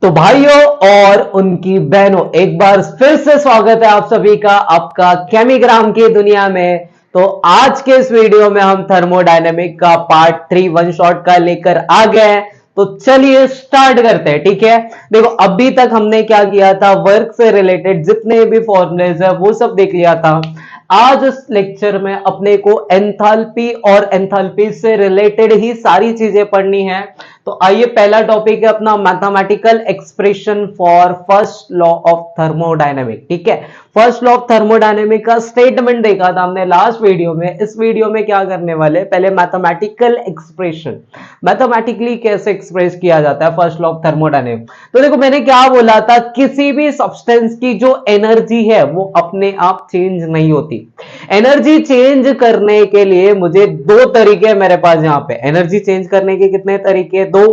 तो भाइयों और उनकी बहनों, एक बार फिर से स्वागत है आप सभी का आपका केमिग्राम की दुनिया में। तो आज के इस वीडियो में हम थर्मोडायनेमिक का पार्ट 3 वन शॉट का लेकर आ गए हैं। तो चलिए स्टार्ट करते हैं। ठीक है, देखो अभी तक हमने क्या किया था, वर्क से रिलेटेड जितने भी फॉर्मूलेज है वो सब देख लिया था। आज इस लेक्चर में अपने को एंथैल्पी और एंथैल्पी से रिलेटेड ही सारी चीजें पढ़नी है। तो आइए, पहला टॉपिक है अपना mathematical expression for first law of thermodynamic. ठीक है, फर्स्ट लॉ ऑफ थर्मोडायनेमिक का स्टेटमेंट देखा था हमने लास्ट वीडियो में। इस वीडियो में क्या करने वाले, पहले मैथमेटिकल एक्सप्रेशन, मैथमेटिकली कैसे एक्सप्रेस किया जाता है फर्स्ट लॉ ऑफ थर्मोडायनेमिक। तो देखो मैंने क्या बोला था, किसी भी सब्सटेंस की जो एनर्जी है वो अपने आप चेंज नहीं होती। एनर्जी चेंज करने के लिए मुझे दो तरीके हैं मेरे पास। यहां पे एनर्जी चेंज करने के कितने तरीके, दो।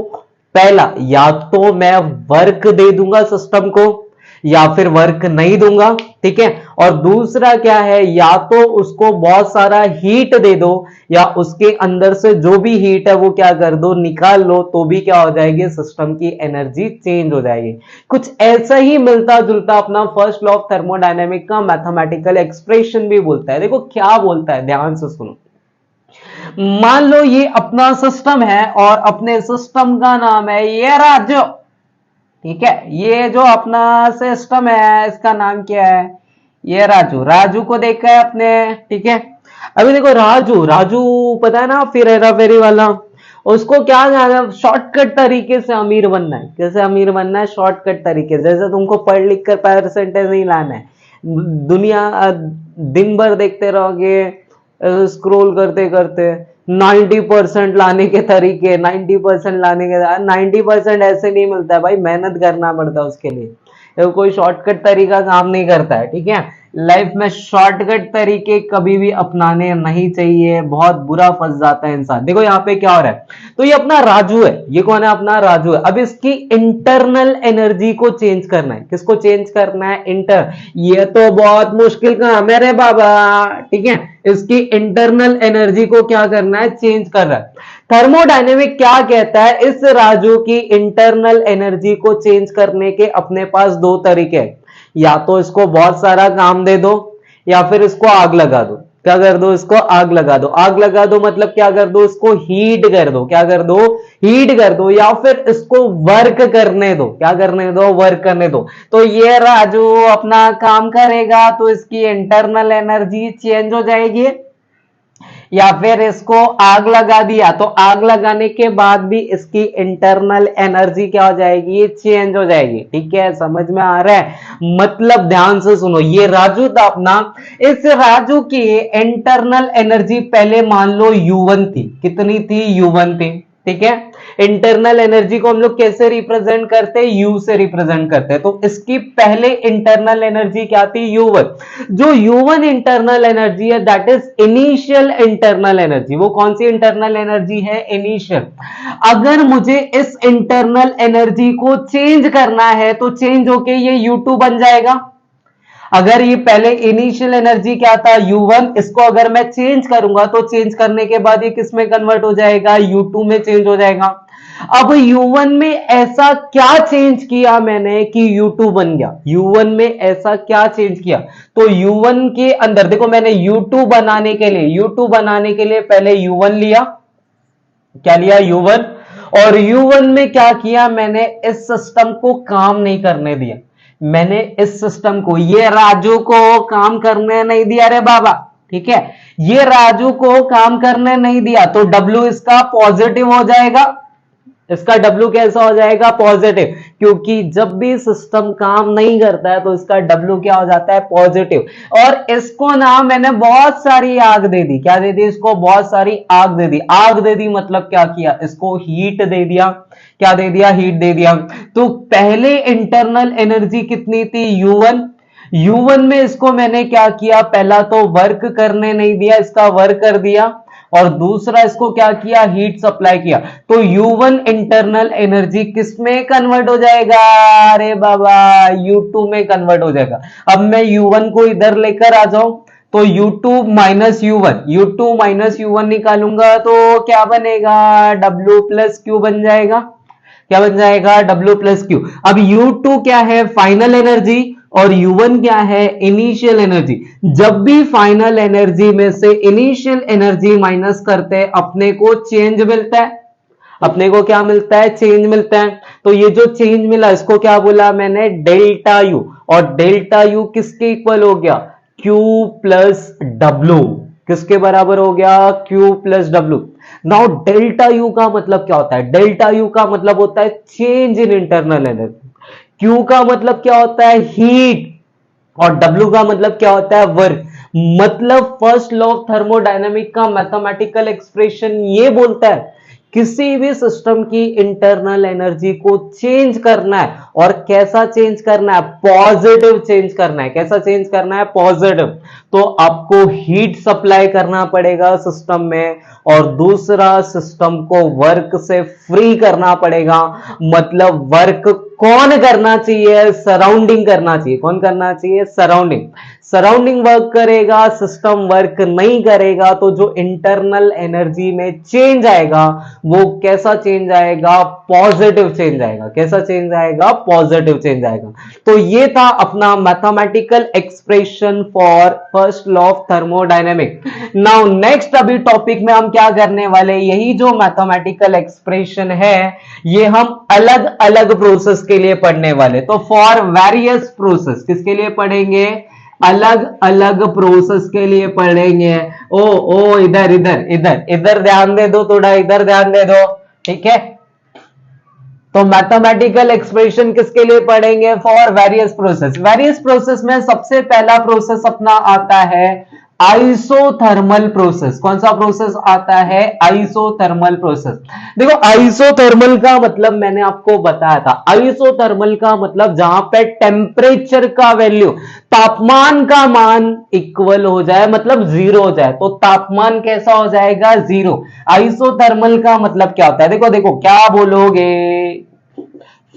पहला, या तो मैं वर्क दे दूंगा सिस्टम को या फिर वर्क नहीं दूंगा। ठीक है, और दूसरा क्या है, या तो उसको बहुत सारा हीट दे दो या उसके अंदर से जो भी हीट है वो क्या कर दो, निकाल लो, तो भी क्या हो जाएगी, सिस्टम की एनर्जी चेंज हो जाएगी। कुछ ऐसा ही मिलता जुलता अपना फर्स्ट लॉ ऑफ थर्मोडायनेमिक का मैथमेटिकल एक्सप्रेशन भी बोलता है। देखो क्या बोलता है, ध्यान से सुनो। मान लो ये अपना सिस्टम है और अपने सिस्टम का नाम है ये राजू। ठीक है, ये जो अपना सिस्टम है इसका नाम क्या है, ये राजू। राजू को देखा है अपने। ठीक है, अभी देखो राजू, राजू पता है ना, फिर हेरा फेरी वाला, उसको क्या जाना, शॉर्टकट तरीके से अमीर बनना है। कैसे अमीर बनना है, शॉर्टकट तरीके से। जैसे तुमको पढ़ लिख कर परसेंटेज नहीं लाना है, दुनिया दिन भर देखते रहोगे, स्क्रॉल करते करते 90% लाने के तरीके, 90% लाने के, 90% ऐसे नहीं मिलता है भाई, मेहनत करना पड़ता है उसके लिए। कोई शॉर्टकट तरीका काम नहीं करता है। ठीक है, लाइफ में शॉर्टकट तरीके कभी भी अपनाने नहीं चाहिए, बहुत बुरा फंस जाता है इंसान। देखो यहाँ पे क्या हो रहा है, तो ये अपना राजू है, ये कौन है, अपना राजू है। अब इसकी इंटरनल एनर्जी को चेंज करना है। किसको चेंज करना है, इंटर, ये तो बहुत मुश्किल काम है रे बाबा। ठीक है, इसकी इंटरनल एनर्जी को क्या करना है, चेंज कर रहा है। थर्मोडायनेमिक क्या कहता है, इस राजू की इंटरनल एनर्जी को चेंज करने के अपने पास दो तरीके हैं। या तो इसको बहुत सारा काम दे दो या फिर इसको आग लगा दो। क्या कर दो, इसको आग लगा दो। आग लगा दो मतलब क्या कर दो, इसको हीट कर दो। क्या कर दो, हीट कर दो। या फिर इसको वर्क करने दो। क्या करने दो, वर्क करने दो। तो ये राजू अपना काम करेगा तो इसकी इंटरनल एनर्जी चेंज हो जाएगी। या फिर इसको आग लगा दिया तो आग लगाने के बाद भी इसकी इंटरनल एनर्जी क्या हो जाएगी, चेंज हो जाएगी। ठीक है, समझ में आ रहा है, मतलब ध्यान से सुनो। ये राजू था अपना, इस राजू की इंटरनल एनर्जी पहले मान लो U1 थी। कितनी थी, U1 थी। ठीक है, इंटरनल एनर्जी को हम लोग कैसे रिप्रेजेंट करते हैं, U से रिप्रेजेंट करते हैं। तो इसकी पहले इंटरनल एनर्जी क्या थी, U1। जो U1 इंटरनल एनर्जी है that is initial internal energy. वो कौन सी इंटरनल एनर्जी है, इनिशियल। अगर मुझे इस इंटरनल एनर्जी को चेंज करना है तो चेंज होके ये U2 बन जाएगा। अगर ये पहले इनिशियल एनर्जी क्या था, U1, इसको अगर मैं चेंज करूंगा तो चेंज करने के बाद ये किस में कन्वर्ट हो जाएगा, U2 में चेंज हो जाएगा। अब U1 में ऐसा क्या चेंज किया मैंने कि U2 बन गया। U1 में ऐसा क्या चेंज किया, तो U1 के अंदर देखो, मैंने U2 बनाने के लिए पहले U1 लिया। क्या लिया, U1। और U1 में क्या किया मैंने, इस सिस्टम को काम नहीं करने दिया। मैंने इस सिस्टम को, ये राजू को काम करने नहीं दिया रे बाबा। ठीक है, ये राजू को काम करने नहीं दिया तो W इसका पॉजिटिव हो जाएगा। इसका W कैसा हो जाएगा, पॉजिटिव, क्योंकि जब भी सिस्टम काम नहीं करता है तो इसका W क्या हो जाता है, पॉजिटिव। और इसको ना मैंने बहुत सारी आग दे दी। क्या दे दी, इसको बहुत सारी आग दे दी। आग दे दी मतलब क्या किया, इसको हीट दे दिया। क्या दे दिया, हीट दे दिया। तो पहले इंटरनल एनर्जी कितनी थी, U1। U1 में इसको मैंने क्या किया, पहला तो वर्क करने नहीं दिया, इसका वर्क कर दिया। और दूसरा इसको क्या किया, हीट सप्लाई किया। तो U1 इंटरनल एनर्जी किस में कन्वर्ट हो जाएगा, अरे बाबा U2 में कन्वर्ट हो जाएगा। अब मैं U1 को इधर लेकर आ जाऊं तो U2 माइनस U1 निकालूंगा तो क्या बनेगा, W प्लस Q बन जाएगा। क्या बन जाएगा W प्लस क्यू। अब U2 क्या है, फाइनल एनर्जी, और U1 क्या है, इनिशियल एनर्जी। जब भी फाइनल एनर्जी में से इनिशियल एनर्जी माइनस करते हैं अपने को चेंज मिलता है। अपने को क्या मिलता है, चेंज मिलता है। तो ये जो चेंज मिला इसको क्या बोला मैंने, डेल्टा यू। और डेल्टा यू किसके इक्वल हो गया, Q प्लस डब्ल्यू। किसके बराबर हो गया, Q plus W. Now delta U का मतलब क्या होता है, डेल्टा यू का मतलब होता है change in internal energy. Q का मतलब क्या होता है, हीट। और W का मतलब क्या होता है, वर्क। मतलब फर्स्ट लॉ ऑफ थर्मोडायनेमिक का मैथमेटिकल एक्सप्रेशन ये बोलता है किसी भी सिस्टम की इंटरनल एनर्जी को चेंज करना है, और कैसा चेंज करना है, पॉजिटिव चेंज करना है। कैसा चेंज करना है, पॉजिटिव। तो आपको हीट सप्लाई करना पड़ेगा सिस्टम में, और दूसरा सिस्टम को वर्क से फ्री करना पड़ेगा। मतलब वर्क कौन करना चाहिए, सराउंडिंग करना चाहिए। कौन करना चाहिए, सराउंडिंग। सराउंडिंग वर्क करेगा, सिस्टम वर्क नहीं करेगा। तो जो इंटरनल एनर्जी में चेंज आएगा वो कैसा चेंज आएगा, पॉजिटिव चेंज आएगा। कैसा चेंज आएगा, पॉजिटिव चेंज आएगा। तो ये था अपना mathematical expression for first law of thermodynamic. Now next अभी टॉपिक में हम क्या करने वाले, यही जो मैथमेटिकल एक्सप्रेशन है ये हम अलग अलग प्रोसेस के लिए पढ़ने वाले। तो फॉर वेरियस प्रोसेस, किसके लिए पढ़ेंगे, अलग अलग प्रोसेस के लिए पढ़ेंगे। ओ इधर इधर इधर इधर ध्यान दे दो, थोड़ा इधर ध्यान दे दो, ठीक है। तो मैथमेटिकल एक्सप्रेशन किसके लिए पढ़ेंगे, for various process. Various process में सबसे पहला प्रोसेस अपना आता है आइसोथर्मल प्रोसेस। कौन सा प्रोसेस आता है, आइसोथर्मल प्रोसेस। देखो आइसोथर्मल का मतलब मैंने आपको बताया था, आइसोथर्मल का मतलब जहां पे टेम्परेचर का वैल्यू, तापमान का मान इक्वल हो जाए, मतलब जीरो हो जाए। तो तापमान कैसा हो जाएगा, जीरो। आइसोथर्मल का मतलब क्या होता है, देखो देखो क्या बोलोगे,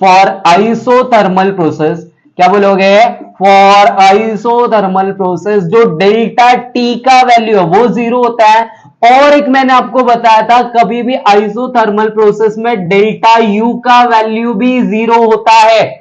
फॉर आइसोथर्मल प्रोसेस, क्या बोलोगे, फॉर आइसोथर्मल प्रोसेस जो डेल्टा टी का वैल्यू है वो जीरो होता है। और एक मैंने आपको बताया था कभी भी आइसोथर्मल प्रोसेस में डेल्टा यू का वैल्यू भी जीरो होता है।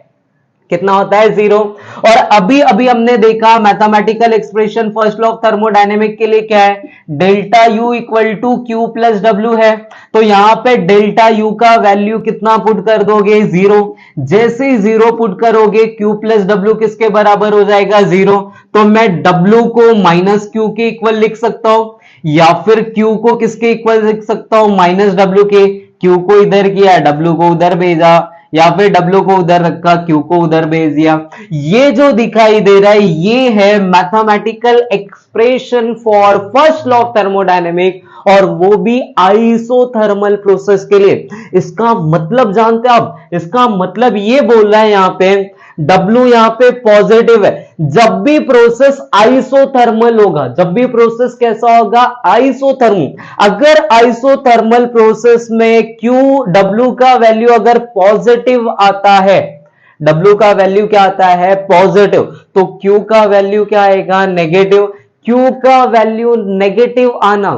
कितना होता है, जीरो। और अभी अभी हमने देखा mathematical expression first law of thermodynamic के लिए क्या है, delta U equal to Q plus W है। तो यहां पे डेल्टा यू का वैल्यू कितना पुट कर दोगे, जीरो। जैसे ही जीरो पुट करोगे क्यू प्लस डब्ल्यू किसके बराबर हो जाएगा, जीरो। तो मैं डब्ल्यू को माइनस क्यू के इक्वल लिख सकता हूं, या फिर क्यू को किसके इक्वल लिख सकता हूं, माइनस डब्ल्यू के। क्यू को इधर किया, डब्ल्यू को उधर भेजा, या फिर डब्ल्यू को उधर रखा, क्यू को उधर भेज दिया। ये जो दिखाई दे रहा है ये है mathematical expression for first law of thermodynamic, और वो भी आइसोथर्मल प्रोसेस के लिए। इसका मतलब जानते हैं आप, इसका मतलब ये बोल रहा है यहां पे W यहां पे पॉजिटिव है। जब भी प्रोसेस आइसोथर्मल होगा, जब भी प्रोसेस कैसा होगा, आइसोथर्मल। अगर आइसोथर्मल प्रोसेस में Q W का वैल्यू अगर पॉजिटिव आता है, W का वैल्यू क्या आता है, पॉजिटिव, तो Q का वैल्यू क्या आएगा, नेगेटिव। Q का वैल्यू नेगेटिव आना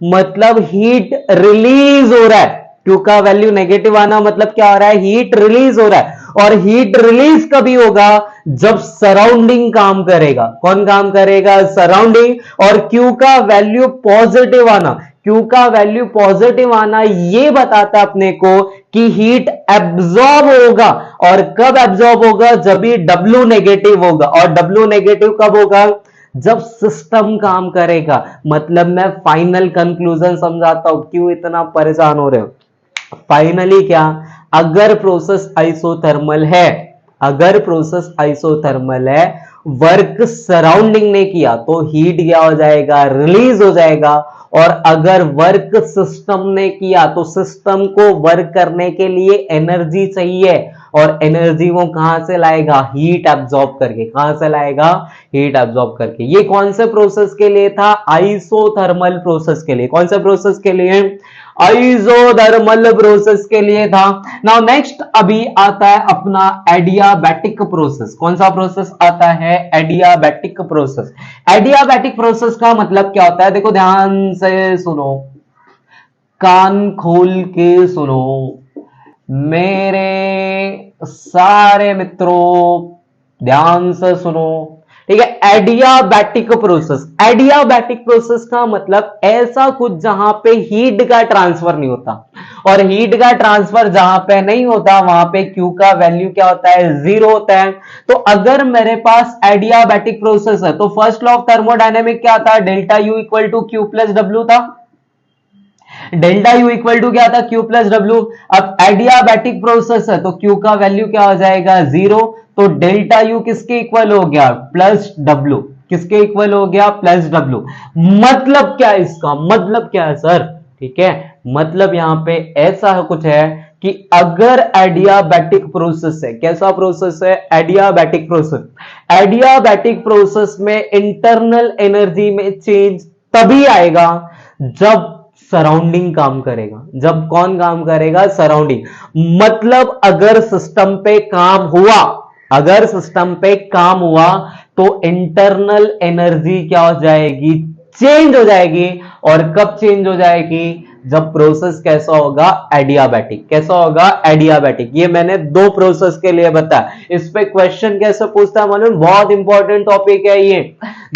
मतलब हीट रिलीज हो रहा है। Q का वैल्यू नेगेटिव आना मतलब क्या हो रहा है, हीट रिलीज हो रहा है। और हीट रिलीज कभी होगा, जब सराउंडिंग काम करेगा। कौन काम करेगा, सराउंडिंग। और Q का वैल्यू पॉजिटिव आना, Q का वैल्यू पॉजिटिव आना ये बताता अपने को कि हीट एब्जॉर्ब होगा। और कब एब्जॉर्ब होगा, जब भी W नेगेटिव होगा। और W नेगेटिव कब होगा, जब सिस्टम काम करेगा। मतलब मैं फाइनल कंक्लूजन समझाता हूं, क्यों इतना परेशान हो रहे हो। फाइनली क्या, अगर प्रोसेस आइसोथर्मल है, अगर प्रोसेस आइसोथर्मल है, वर्क सराउंडिंग ने किया तो हीट क्या हो जाएगा, रिलीज हो जाएगा। और अगर वर्क सिस्टम ने किया तो सिस्टम को वर्क करने के लिए एनर्जी चाहिए, और एनर्जी वो कहां से लाएगा, हीट एब्जॉर्ब करके। कहां से लाएगा, हीट एब्जॉर्ब करके। ये कौन से प्रोसेस के लिए था, आइसोथर्मल प्रोसेस के लिए। कौन से प्रोसेस के लिए, आइसोथर्मल प्रोसेस के लिए था। नाउ नेक्स्ट अभी आता है अपना एडियाबैटिक प्रोसेस। कौन सा प्रोसेस आता है, एडियाबैटिक प्रोसेस। एडियाबैटिक प्रोसेस का मतलब क्या होता है, देखो ध्यान से सुनो, कान खोल के सुनो। मेरे सारे मित्रों ध्यान से सुनो, ठीक है। एडियाबैटिक प्रोसेस, एडियाबैटिक प्रोसेस का मतलब ऐसा कुछ जहां पे हीट का ट्रांसफर नहीं होता, और हीट का ट्रांसफर जहां पे नहीं होता वहां पे Q का वैल्यू क्या होता है, जीरो होता है। तो अगर मेरे पास एडियाबैटिक प्रोसेस है तो फर्स्ट लॉ ऑफ थर्मोडायनेमिक क्या था, delta U equal to Q plus W था। डेल्टा यू इक्वल टू क्या था, क्यू प्लस डब्ल्यू। अब एडियाबैटिक प्रोसेस है तो क्यू का वैल्यू क्या हो जाएगा, जीरो। तो डेल्टा यू किसके इक्वल हो गया, प्लस डब्ल्यू। किसके इक्वल हो गया, प्लस डब्ल्यू। मतलब क्या है इसका, मतलब क्या है सर, ठीक है। मतलब यहां पे ऐसा कुछ है कि अगर एडियाबैटिक प्रोसेस है, कैसा प्रोसेस है, एडियाबैटिक प्रोसेस। एडियाबैटिक प्रोसेस में इंटरनल एनर्जी में चेंज तभी आएगा जब सराउंडिंग काम करेगा। जब कौन काम करेगा, सराउंडिंग। मतलब अगर सिस्टम पे काम हुआ, अगर सिस्टम पे काम हुआ तो इंटरनल एनर्जी क्या हो जाएगी, चेंज हो जाएगी। और कब चेंज हो जाएगी, जब प्रोसेस कैसा होगा, एडियाबैटिक। कैसा होगा, एडियाबैटिक। ये मैंने दो प्रोसेस के लिए बताया। इस पे क्वेश्चन कैसे पूछता है मालूम, बहुत इंपॉर्टेंट टॉपिक है ये।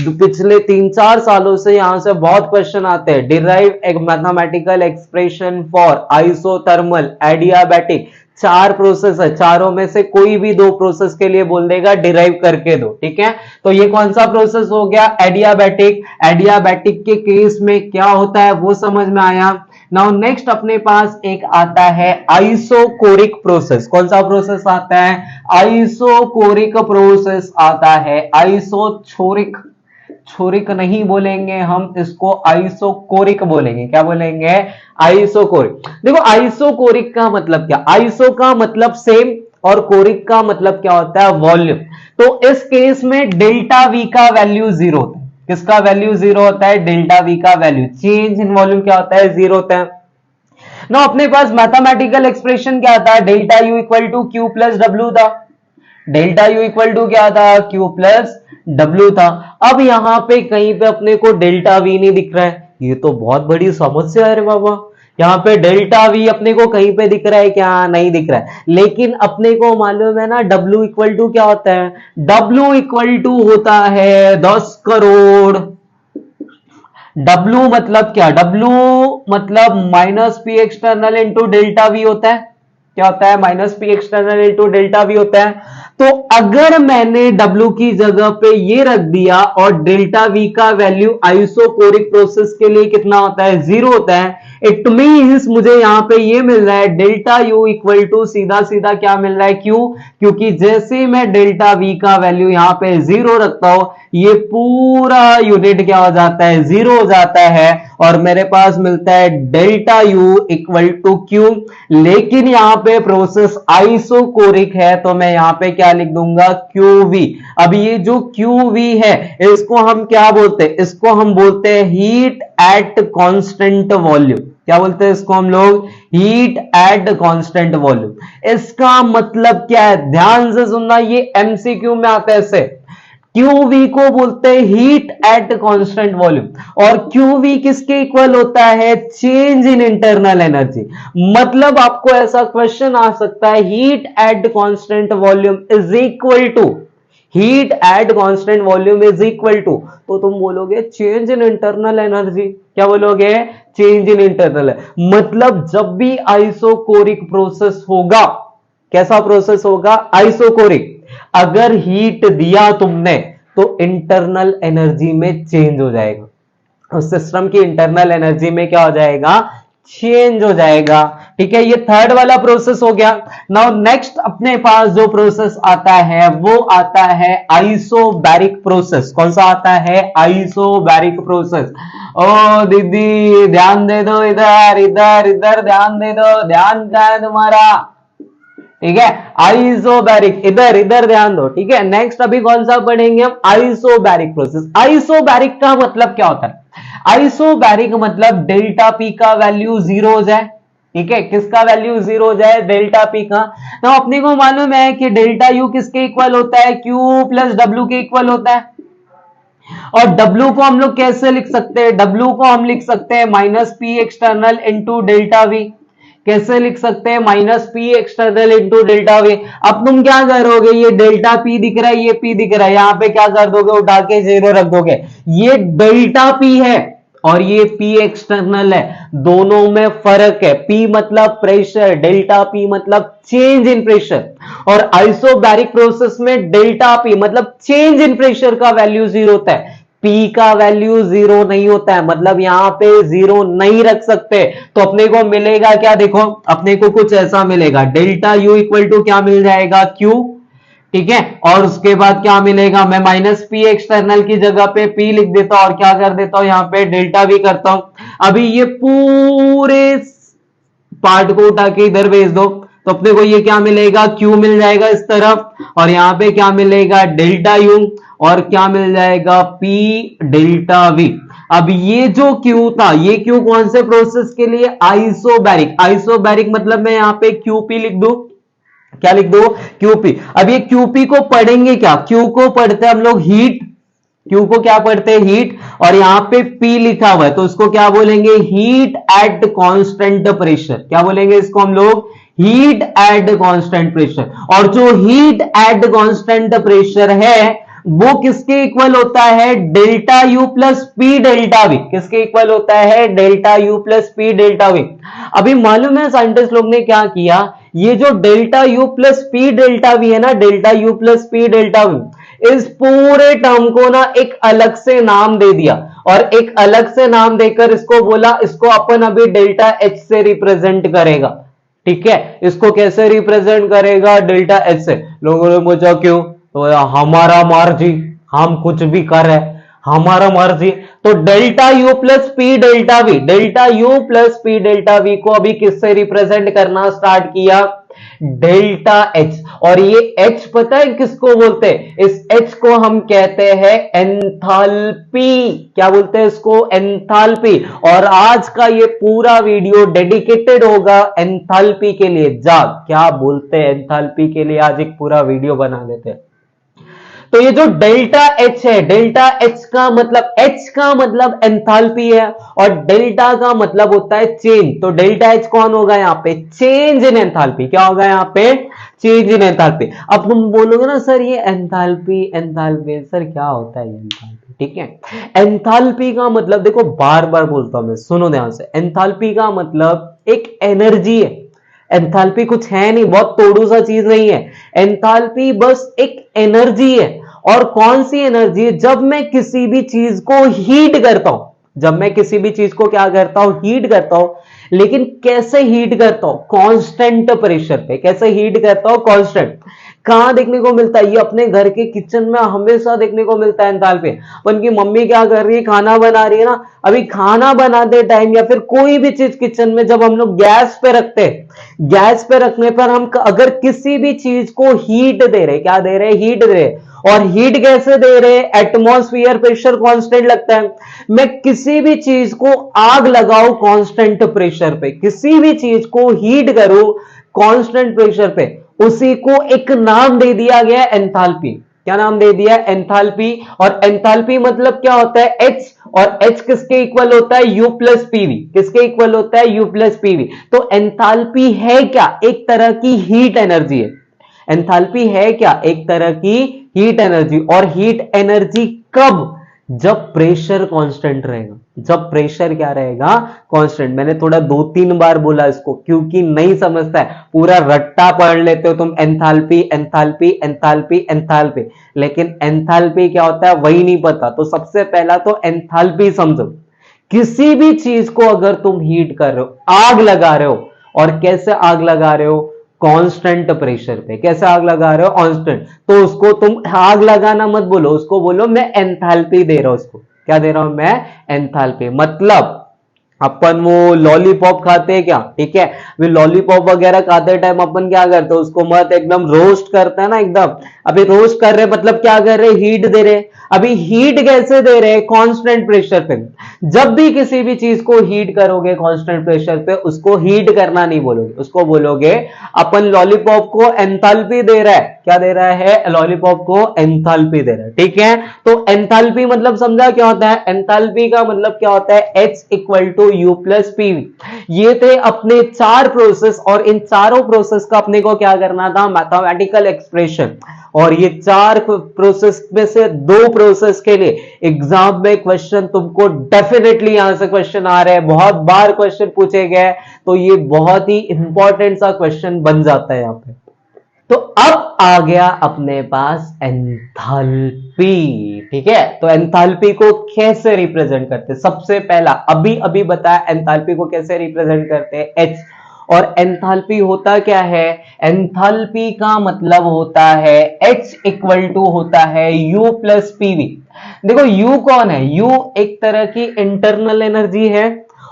पिछले 3-4 सालों से यहां से बहुत क्वेश्चन आते हैं। डिराइव एक mathematical expression for isothermal adiabatic. 4 process है, चारों में से कोई भी 2 प्रोसेस के लिए बोल देगा डिराइव करके दो, ठीक है। तो ये कौन सा प्रोसेस हो गया, एडियाबैटिक। एडियाबैटिक के केस में क्या होता है वो समझ में आया। नाउ नेक्स्ट अपने पास एक आता है आइसोकोरिक प्रोसेस। कौन सा प्रोसेस आता है, आइसोकोरिक प्रोसेस आता है। आइसोछोरिक, छोरिक नहीं बोलेंगे हम इसको, आइसोकोरिक बोलेंगे। क्या बोलेंगे, आइसोकोरिक। देखो आइसोकोरिक का मतलब क्या, आइसो का मतलब सेम और कोरिक का मतलब क्या होता है, वॉल्यूम। तो इस केस में डेल्टा वी का वैल्यू जीरो होता है। किसका वैल्यू जीरो होता है, डेल्टा वी का वैल्यू। चेंज इन वॉल्यूम क्या होता है, जीरो होता है ना। अपने पास मैथमेटिकल एक्सप्रेशन क्या था, delta U equal to Q plus W था। डेल्टा यू इक्वल टू क्या था, क्यू प्लस डब्ल्यू था। अब यहां पे कहीं पे अपने को डेल्टा वी नहीं दिख रहा है, ये तो बहुत बड़ी समस्या है रे बाबा। यहाँ पे डेल्टा वी अपने को कहीं पे दिख रहा है क्या, नहीं दिख रहा है। लेकिन अपने को मालूम है ना डब्ल्यू इक्वल टू क्या होता है, डब्ल्यू इक्वल टू होता है 10 करोड़। डब्ल्यू मतलब क्या, डब्ल्यू मतलब minus P external into delta V होता है। क्या होता है, minus P external into delta V होता है। तो अगर मैंने डब्ल्यू की जगह पे ये रख दिया और डेल्टा वी का वैल्यू आइसोकोरिक प्रोसेस के लिए कितना होता है, जीरो होता है। इट मींस मुझे यहां पे ये मिल रहा है डेल्टा यू इक्वल टू सीधा सीधा क्या मिल रहा है, क्यू। क्योंकि जैसे मैं डेल्टा वी का वैल्यू यहां पे जीरो रखता हूं, ये पूरा यूनिट क्या हो जाता है, जीरो हो जाता है। और मेरे पास मिलता है delta U equal to Q. लेकिन यहां पे प्रोसेस आइसोकोरिक है तो मैं यहां पे क्या लिख दूंगा, क्यू वी। अब ये जो क्यू वी है इसको हम क्या बोलते हैं, इसको हम बोलते हैं हीट एट कांस्टेंट वॉल्यूम। क्या बोलते हैं इसको हम लोग, हीट एट कांस्टेंट वॉल्यूम। इसका मतलब क्या है, ध्यान से सुनना, ये एमसीक्यू में आता है ऐसे। QV को बोलते हैं हीट एट कांस्टेंट वॉल्यूम। और QV किसके इक्वल होता है, चेंज इन इंटरनल एनर्जी। मतलब आपको ऐसा क्वेश्चन आ सकता है, heat at constant volume is equal to, heat at constant volume is equal to, तो तुम बोलोगे चेंज इन इंटरनल एनर्जी। क्या बोलोगे, चेंज इन इंटरनल। मतलब जब भी आइसोकोरिक प्रोसेस होगा, कैसा प्रोसेस होगा, आइसोकोरिक, अगर हीट दिया तुमने तो इंटरनल एनर्जी में चेंज हो जाएगा। उस सिस्टम की इंटरनल एनर्जी में क्या हो जाएगा, चेंज हो जाएगा। ठीक है, ये थर्ड वाला प्रोसेस हो गया। नाउ नेक्स्ट अपने पास जो प्रोसेस आता है वो आता है आइसोबैरिक प्रोसेस। कौन सा आता है, आइसोबैरिक प्रोसेस। ओ दीदी ध्यान दे दो, इधर इधर इधर ध्यान दे दो, ध्यान क्या है तुम्हारा, ठीक है। आइसोबैरिक, इधर इधर ध्यान दो, ठीक है। नेक्स्ट अभी कौन सा पढ़ेंगे हम, आइसोबैरिक प्रोसेस। आइसोबैरिक का मतलब क्या होता है, आइसोबैरिक मतलब डेल्टा पी का वैल्यू जीरो हो जाए। ठीक है, किसका वैल्यू जीरो हो जाए, डेल्टा पी का। तो अपने को मालूम है कि डेल्टा यू किसके इक्वल होता है, क्यू प्लस डब्ल्यू के इक्वल होता है। और डब्ल्यू को हम लोग कैसे लिख सकते हैं, डब्ल्यू को हम लिख सकते हैं minus P external into delta we. कैसे लिख सकते हैं, minus P external into delta we. अब तुम क्या करोगे, ये डेल्टा पी दिख रहा है, ये पी दिख रहा है, यहां पे क्या कर दोगे, उठा के 0 रख दोगे। ये डेल्टा पी है और ये पी एक्सटर्नल है, दोनों में फर्क है। पी मतलब प्रेशर, डेल्टा पी मतलब चेंज इन प्रेशर, और आइसोबैरिक प्रोसेस में डेल्टा पी मतलब चेंज इन प्रेशर का वैल्यू 0 होता है, पी का वैल्यू 0 नहीं होता है, मतलब यहां पे 0 नहीं रख सकते। तो अपने को मिलेगा क्या, देखो अपने को कुछ ऐसा मिलेगा, डेल्टा यू इक्वल टू क्या मिल जाएगा, क्यू, ठीक है। और उसके बाद क्या मिलेगा, मैं माइनस पी एक्सटर्नल की जगह पे पी लिख देता हूं और क्या कर देता हूं, यहां पे डेल्टा वी करता हूं। अभी ये पूरे पार्ट को उठा के इधर भेज दो, तो अपने को ये क्या मिलेगा, क्यू मिल जाएगा इस तरफ, और यहां पे क्या मिलेगा, डेल्टा यू, और क्या मिल जाएगा, पी डेल्टा वी। अब ये जो क्यू था, ये क्यू कौन से प्रोसेस के लिए, आइसोबैरिक। आइसोबैरिक मतलब मैं यहां पे क्यूपी लिख दूं, क्या लिख दो, क्यूपी। अब ये क्यूपी को पढ़ेंगे क्या, क्यू को पढ़ते हैं हम लोग हीट, क्यू को क्या पढ़ते हैं, हीट, और यहां पे पी लिखा हुआ है तो उसको क्या बोलेंगे, हीट एट कांस्टेंट प्रेशर। क्या बोलेंगे इसको हम लोग, हीट एट कांस्टेंट प्रेशर। और जो हीट एट कांस्टेंट प्रेशर है वो किसके इक्वल होता है, delta U plus P delta we. किसके इक्वल होता है, delta U plus P delta we. अभी मालूम है साइंटिस्ट लोग ने क्या किया, ये जो delta U plus P delta we है ना, delta U plus P delta we, इस पूरे टर्म को ना एक अलग से नाम दे दिया, और एक अलग से नाम देकर इसको बोला, इसको अपन अभी डेल्टा एच से रिप्रेजेंट करेगा, ठीक है। इसको कैसे रिप्रेजेंट करेगा, डेल्टा एच से। लोगों ने पूछा क्यों, तो हमारा मर्जी, हम कुछ भी कर रहे, हमारा मर्जी। तो delta U plus P delta we, delta U plus P delta V को अभी किससे रिप्रेजेंट करना स्टार्ट किया, डेल्टा एच। और ये एच पता है किसको बोलते हैं, इस एच को हम कहते हैं एंथैल्पी। क्या बोलते हैं इसको, एंथैल्पी। और आज का ये पूरा वीडियो डेडिकेटेड होगा एंथैल्पी के लिए। जा क्या बोलते हैं एंथैल्पी के लिए, आज एक पूरा वीडियो बना देते हैं। तो ये जो डेल्टा एच है, डेल्टा एच का मतलब, एच का मतलब एंथैल्पी है, और डेल्टा का मतलब होता है चेंज। तो डेल्टा एच कौन होगा यहाँ पे, चेंज इन एंथैल्पी। क्या होगा यहाँ पे, चेंज इन एंथैल्पी। अब तुम बोलोगे ना सर ये एंथैल्पी, एंथैल्पी सर क्या होता है ये एंथैल्पी, ठीक है। एंथैल्पी का मतलब देखो, बार बार बोलता हूं मैं, सुनो ध्यान से। एंथैल्पी का मतलब एक एनर्जी है। एंथैल्पी कुछ है नहीं, बहुत तोड़ू सा चीज नहीं है। एंथैल्पी बस एक एनर्जी है। और कौन सी एनर्जी है, जब मैं किसी भी चीज को हीट करता हूं, जब मैं किसी भी चीज को क्या करता हूं, हीट करता हूं। लेकिन कैसे हीट करता हूं, कांस्टेंट प्रेशर पे। कैसे हीट करता हूं, कांस्टेंट। कहां देखने को मिलता है, ये अपने घर के किचन में हमेशा देखने को मिलता है एंथैल्पी। उनकी मम्मी क्या कर रही है, खाना बना रही है ना, अभी खाना बनाते टाइम या फिर कोई भी चीज किचन में जब हम लोग गैस पे रखते हैं, गैस पे रखने पर हम अगर किसी भी चीज को हीट दे रहे, क्या दे रहे, हीट दे रहे। और हीट कैसे दे रहे, एटमॉस्फेयर प्रेशर कांस्टेंट लगता है। मैं किसी भी चीज को आग लगाऊं कांस्टेंट प्रेशर पे, किसी भी चीज को हीट करूं कांस्टेंट प्रेशर पे, उसी को एक नाम दे दिया गया एंथैल्पी। क्या नाम दे दिया, एंथैल्पी। और एंथैल्पी मतलब क्या होता है, एच। और एच किसके इक्वल होता है, यू प्लस पीवी। किसके इक्वल होता है, यू प्लस पीवी। तो एंथैल्पी है क्या, एक तरह की हीट एनर्जी है। एंथैल्पी है क्या, एक तरह की हीट एनर्जी। और हीट एनर्जी कब, जब प्रेशर कांस्टेंट रहेगा। जब प्रेशर क्या रहेगा, कांस्टेंट। मैंने थोड़ा 2-3 बार बोला इसको, क्योंकि नहीं समझता है, पूरा रट्टा पढ़ लेते हो तुम, एंथैल्पी एंथैल्पी एंथैल्पी एंथैल्पी। लेकिन एंथैल्पी क्या होता है वही नहीं पता। तो सबसे पहला तो एंथैल्पी समझो। किसी भी चीज को अगर तुम हीट कर रहे हो, आग लगा रहे हो, और कैसे आग लगा रहे हो, कांस्टेंट प्रेशर पे। कैसे आग लगा रहे हो, कांस्टेंट। तो उसको तुम आग लगाना मत बोलो, उसको बोलो मैं एंथैल्पी दे रहा हूं। उसको क्या दे रहा हूं मैं, एंथैल्पी। मतलब अपन वो लॉलीपॉप खाते हैं क्या, ठीक है, वे लॉलीपॉप वगैरह खाते टाइम अपन क्या करते हैं, उसको मत एकदम रोस्ट करते हैं ना एकदम। अभी रोस्ट कर रहे मतलब क्या कर रहे, हीट दे रहे। अभी हीट कैसे दे रहे, कांस्टेंट प्रेशर पे। जब भी किसी भी चीज को हीट करोगे कांस्टेंट प्रेशर पे, उसको हीट करना नहीं बोलोगे, उसको बोलोगे अपन लॉलीपॉप को एंथैल्पी दे रहा है। क्या दे रहा है, लॉलीपॉप को एंथैल्पी दे रहा है, ठीक है। तो एंथैल्पी मतलब समझा क्या होता है, एंथैल्पी का मतलब क्या होता है, H equal to U plus PV. ये थे अपने 4 प्रोसेस और इन चारों प्रोसेस का अपने को क्या करना था, मैथमेटिकल एक्सप्रेशन। और ये 4 प्रोसेस में से 2 प्रोसेस के लिए एग्जाम में क्वेश्चन तुमको डेफिनेटली यहां से क्वेश्चन आ रहे हैं, बहुत बार क्वेश्चन पूछे गए, तो ये बहुत ही इंपॉर्टेंट सा क्वेश्चन बन जाता है यहां पे। तो अब आ गया अपने पास एंथैल्पी। ठीक है, तो एंथैल्पी को कैसे रिप्रेजेंट करते हैं? सबसे पहला अभी अभी बताया एंथैल्पी को कैसे रिप्रेजेंट करते हैं, एच। और एंथैल्पी होता क्या है? एंथैल्पी का मतलब होता है H इक्वल टू होता है U प्लस पीवी। देखो U कौन है? U एक तरह की इंटरनल एनर्जी है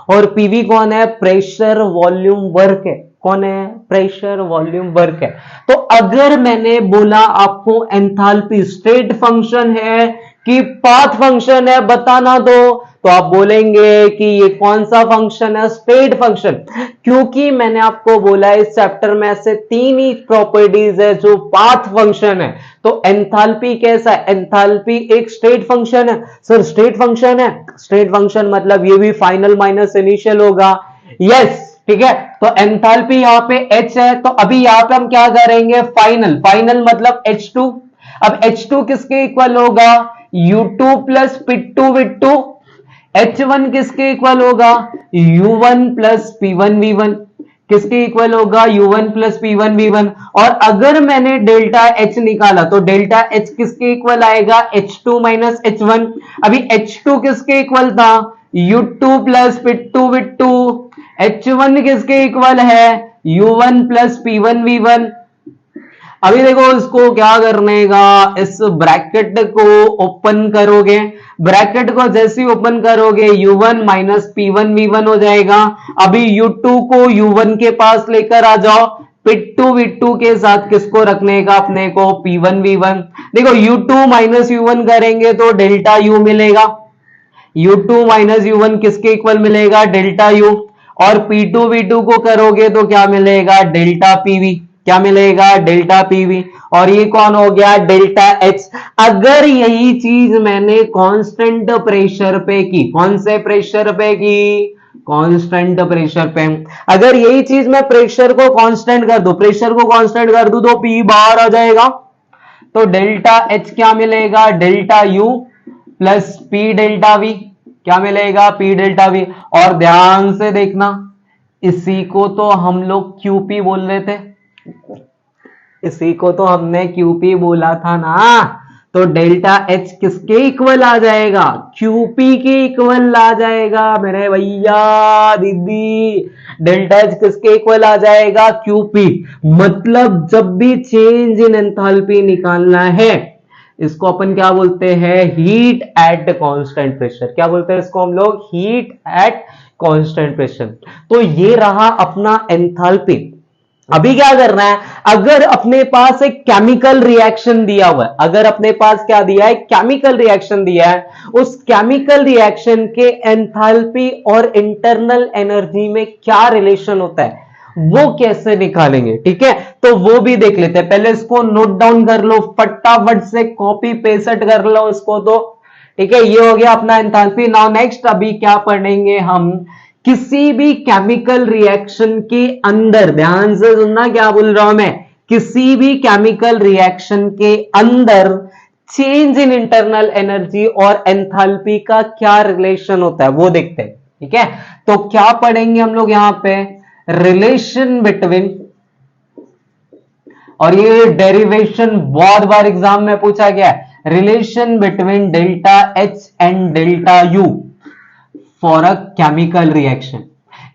और पीवी कौन है? प्रेशर वॉल्यूम वर्क है। कौन है? प्रेशर वॉल्यूम वर्क है। तो अगर मैंने बोला आपको एंथैल्पी स्टेट फंक्शन है कि पाथ फंक्शन है, बताना दो, तो आप बोलेंगे कि ये कौन सा फंक्शन है? State function. क्योंकि मैंने आपको बोला इस चैप्टर में ऐसे 3 ही प्रॉपर्टीज है जो पाथ फंक्शन है। तो एंथैल्पी कैसा है? एंथैल्पी एक स्टेट फंक्शन है। सर स्टेट फंक्शन है, स्टेट फंक्शन मतलब ये भी फाइनल माइनस इनिशियल होगा। यस, ठीक है। तो एंथैल्पी यहां पे H है, तो अभी यहां पे हम क्या करेंगे? फाइनल। फाइनल मतलब H2। अब H2 किसके इक्वल होगा? U2 plus P2 V2। H1 किसके इक्वल होगा? U1 plus P1 V1। किसके इक्वल होगा? U1 plus P1 V1। और अगर मैंने डेल्टा H निकाला तो डेल्टा H किसके इक्वल आएगा? H2 minus H1। अभी H2 किसके इक्वल था? U2 plus P2 V2। H1 किसके इक्वल है? U1 plus P1 V1। अभी देखो इसको क्या करने का, इस ब्रैकेट को ओपन करोगे, ब्रैकेट को जैसे ही ओपन करोगे U1 माइनस P1 V1 हो जाएगा। अभी U2 को U1 के पास लेकर आ जाओ, P2 V2 के साथ किसको रखने का अपने को? P1 V1। देखो U2 माइनस U1 करेंगे तो डेल्टा U मिलेगा। U2 माइनस U1 किसके इक्वल मिलेगा? Delta U। और P2 V2 को करोगे तो क्या मिलेगा? Delta PV। क्या मिलेगा? Delta PV। और ये कौन हो गया? Delta H। अगर यही चीज मैंने कांस्टेंट प्रेशर पे की, कौन से प्रेशर पे की? कांस्टेंट प्रेशर पे। अगर यही चीज मैं प्रेशर को कांस्टेंट कर दूं, प्रेशर को कांस्टेंट कर दूं तो P बाहर आ जाएगा। तो डेल्टा H क्या मिलेगा? Delta U plus P delta V। क्या मिलेगा? P delta V। और ध्यान से देखना, इसी को तो हम लोग QP बोल रहे थे, इसी को तो हमने QP बोला था ना। तो डेल्टा H किसके इक्वल आ जाएगा? QP के इक्वल आ जाएगा मेरे भैया दीदी। डेल्टा H किसके इक्वल आ जाएगा? QP। मतलब जब भी चेंज इन एंथैल्पी निकालना है, इसको अपन क्या बोलते हैं? Heat at constant pressure. क्या बोलते हैं इसको हम लोग? Heat at constant pressure. तो ये रहा अपना एंथैल्पी। अभी क्या करना है? अगर अपने पास एक केमिकल रिएक्शन दिया हुआ है, अगर अपने पास क्या दिया है? केमिकल रिएक्शन दिया है, उस केमिकल रिएक्शन के एंथैल्पी और इंटरनल एनर्जी में क्या रिलेशन होता है, वो कैसे निकालेंगे? ठीक है, तो वो भी देख लेते हैं। पहले इसको नोट डाउन कर लो, फटाफट से कॉपी पेस्ट कर लो इसको तो। ठीक है, ये हो गया अपना एंथैल्पी। नाउ नेक्स्ट अभी क्या पढ़ेंगे हम? किसी भी केमिकल रिएक्शन के अंदर, ध्यान से सुनना क्या बोल रहा हूं मैं, किसी भी केमिकल रिएक्शन के अंदर चेंज इन इंटरनल एनर्जी और एंथैल्पी का क्या रिलेशन होता है वो देखते हैं। ठीक है, तो क्या पढ़ेंगे हम लोग यहां पे? रिलेशन बिटवीन, और ये डेरिवेशन बहुत बार एग्जाम में पूछा गया है, relation between delta H and delta U for a chemical reaction.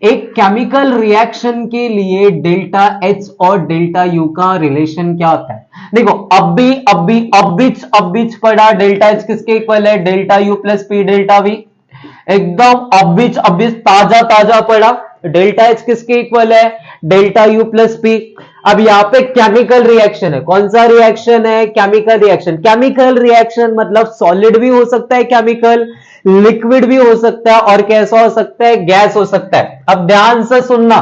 एक केमिकल रिएक्शन के लिए डेल्टा H और डेल्टा U का रिलेशन क्या होता है? देखो अभी पढ़ा, डेल्टा H किसके इक्वल है? Delta U plus P delta V। एकदम अभी ताजा ताजा पढ़ा, डेल्टा H किसके इक्वल है? Delta U plus P। अब यहां पे केमिकल रिएक्शन है, कौन सा रिएक्शन है? Chemical reaction. केमिकल रिएक्शन मतलब सॉलिड भी हो सकता है, केमिकल लिक्विड भी हो सकता है, और कैसा हो सकता है? गैस हो सकता है। अब ध्यान से सुनना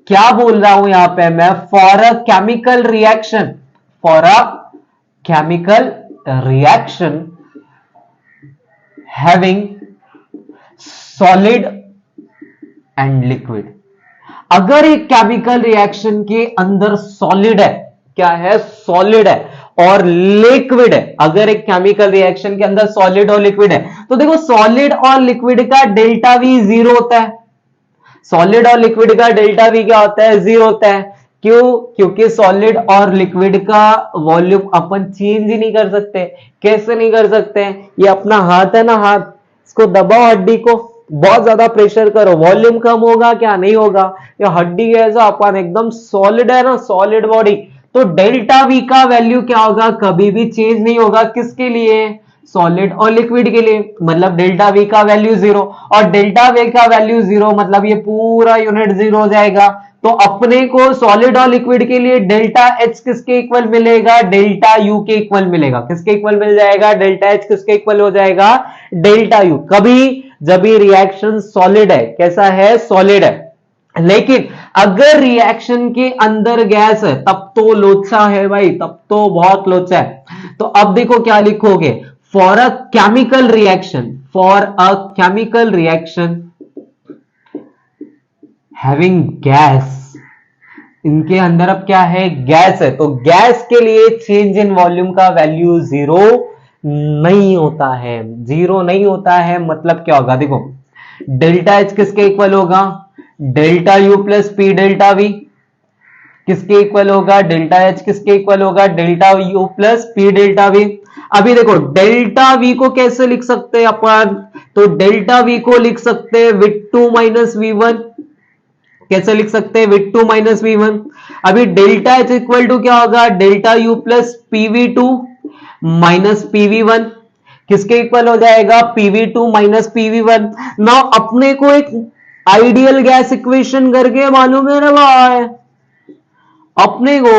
क्या बोल रहा हूं यहां पे मैं? For a chemical reaction, for a chemical reaction having solid and liquid. अगर एक केमिकल रिएक्शन के अंदर सॉलिड है, क्या है, सॉलिड है और लिक्विड है, अगर एक केमिकल रिएक्शन के अंदर सॉलिड और लिक्विड है, तो देखो सॉलिड और लिक्विड का डेल्टा वी जीरो होता है। सॉलिड और लिक्विड का डेल्टा वी क्या होता है, जीरो होता है। क्यों? क्योंकि सॉलिड और लिक्विड का वॉल्यूम अपन चेंज ही नहीं कर सकते। कैसे नहीं कर सकते? ये अपना हाथ है ना, हाथ, इसको दबाओ, हड्डी को बहुत ज्यादा प्रेशर करो, वॉल्यूम कम होगा क्या? नहीं होगा। ये हड्डी ऐसा अपन एकदम सॉलिड है ना, सॉलिड बॉडी, तो डेल्टा वी का वैल्यू क्या होगा, कभी भी चेंज नहीं होगा। किसके लिए? सॉलिड और लिक्विड के लिए। मतलब डेल्टा वी का वैल्यू जीरो, और डेल्टा वी का वैल्यू जीरो मतलब ये पूरा यूनिट जीरो हो जाएगा। तो अपने को सॉलिड और लिक्विड के लिए डेल्टा एच किसके इक्वल मिलेगा? डेल्टा यू के इक्वल मिलेगा। किसके इक्वल मिल जाएगा? डेल्टा एच किसके इक्वल हो जाएगा? Delta you. कभी जब ये रिएक्शन सॉलिड है, कैसा है, सॉलिड है। लेकिन अगर रिएक्शन के अंदर गैस है तब तो लोचा है भाई, तब तो बहुत लोचा है। तो अब देखो क्या लिखोगे, for a chemical reaction, for a chemical reaction having gas, इनके अंदर अब क्या है, गैस है, तो गैस के लिए चेंज इन वॉल्यूम का वैल्यू जीरो नहीं होता है। जीरो नहीं होता है मतलब क्या होगा, देखो डेल्टा एच किसके इक्वल होगा? Delta U plus P delta we. किसके इक्वल होगा? डेल्टा एच किसके इक्वल होगा? Delta U plus P delta we. अभी देखो डेल्टा वी को कैसे लिख सकते हैं अपन, तो डेल्टा वी को लिख सकते हैं with two minus V one. कैसे लिख सकते हैं? With two minus V one. अभी डेल्टा एच इक्वल टू क्या होगा? Delta U plus PV two minus PV one. किसके इक्वल हो जाएगा? PV two minus PV one. Now अपने को एक आइडियल गैस इक्वेशन करके मालूम है ना भाई, अपने को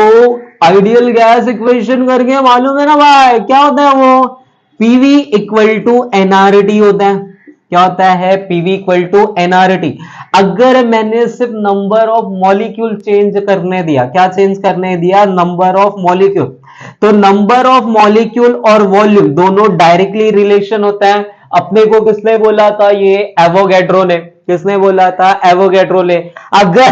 आइडियल गैस इक्वेशन करके मालूम है ना भाई, क्या होता है वो? पीवी इक्वल टू एनआरटी होता है। क्या होता है? PV equal to NRT. अगर मैंने सिर्फ नंबर ऑफ मॉलिक्यूल चेंज करने दिया, क्या चेंज करने दिया? नंबर ऑफ मॉलिक्यूल, तो नंबर ऑफ मॉलिक्यूल और वॉल्यूम दोनों डायरेक्टली रिलेशन होता है। अपने को किसने बोला था? ये एवोगैड्रो ने। किसने बोला था? एवोगैड्रो ने। अगर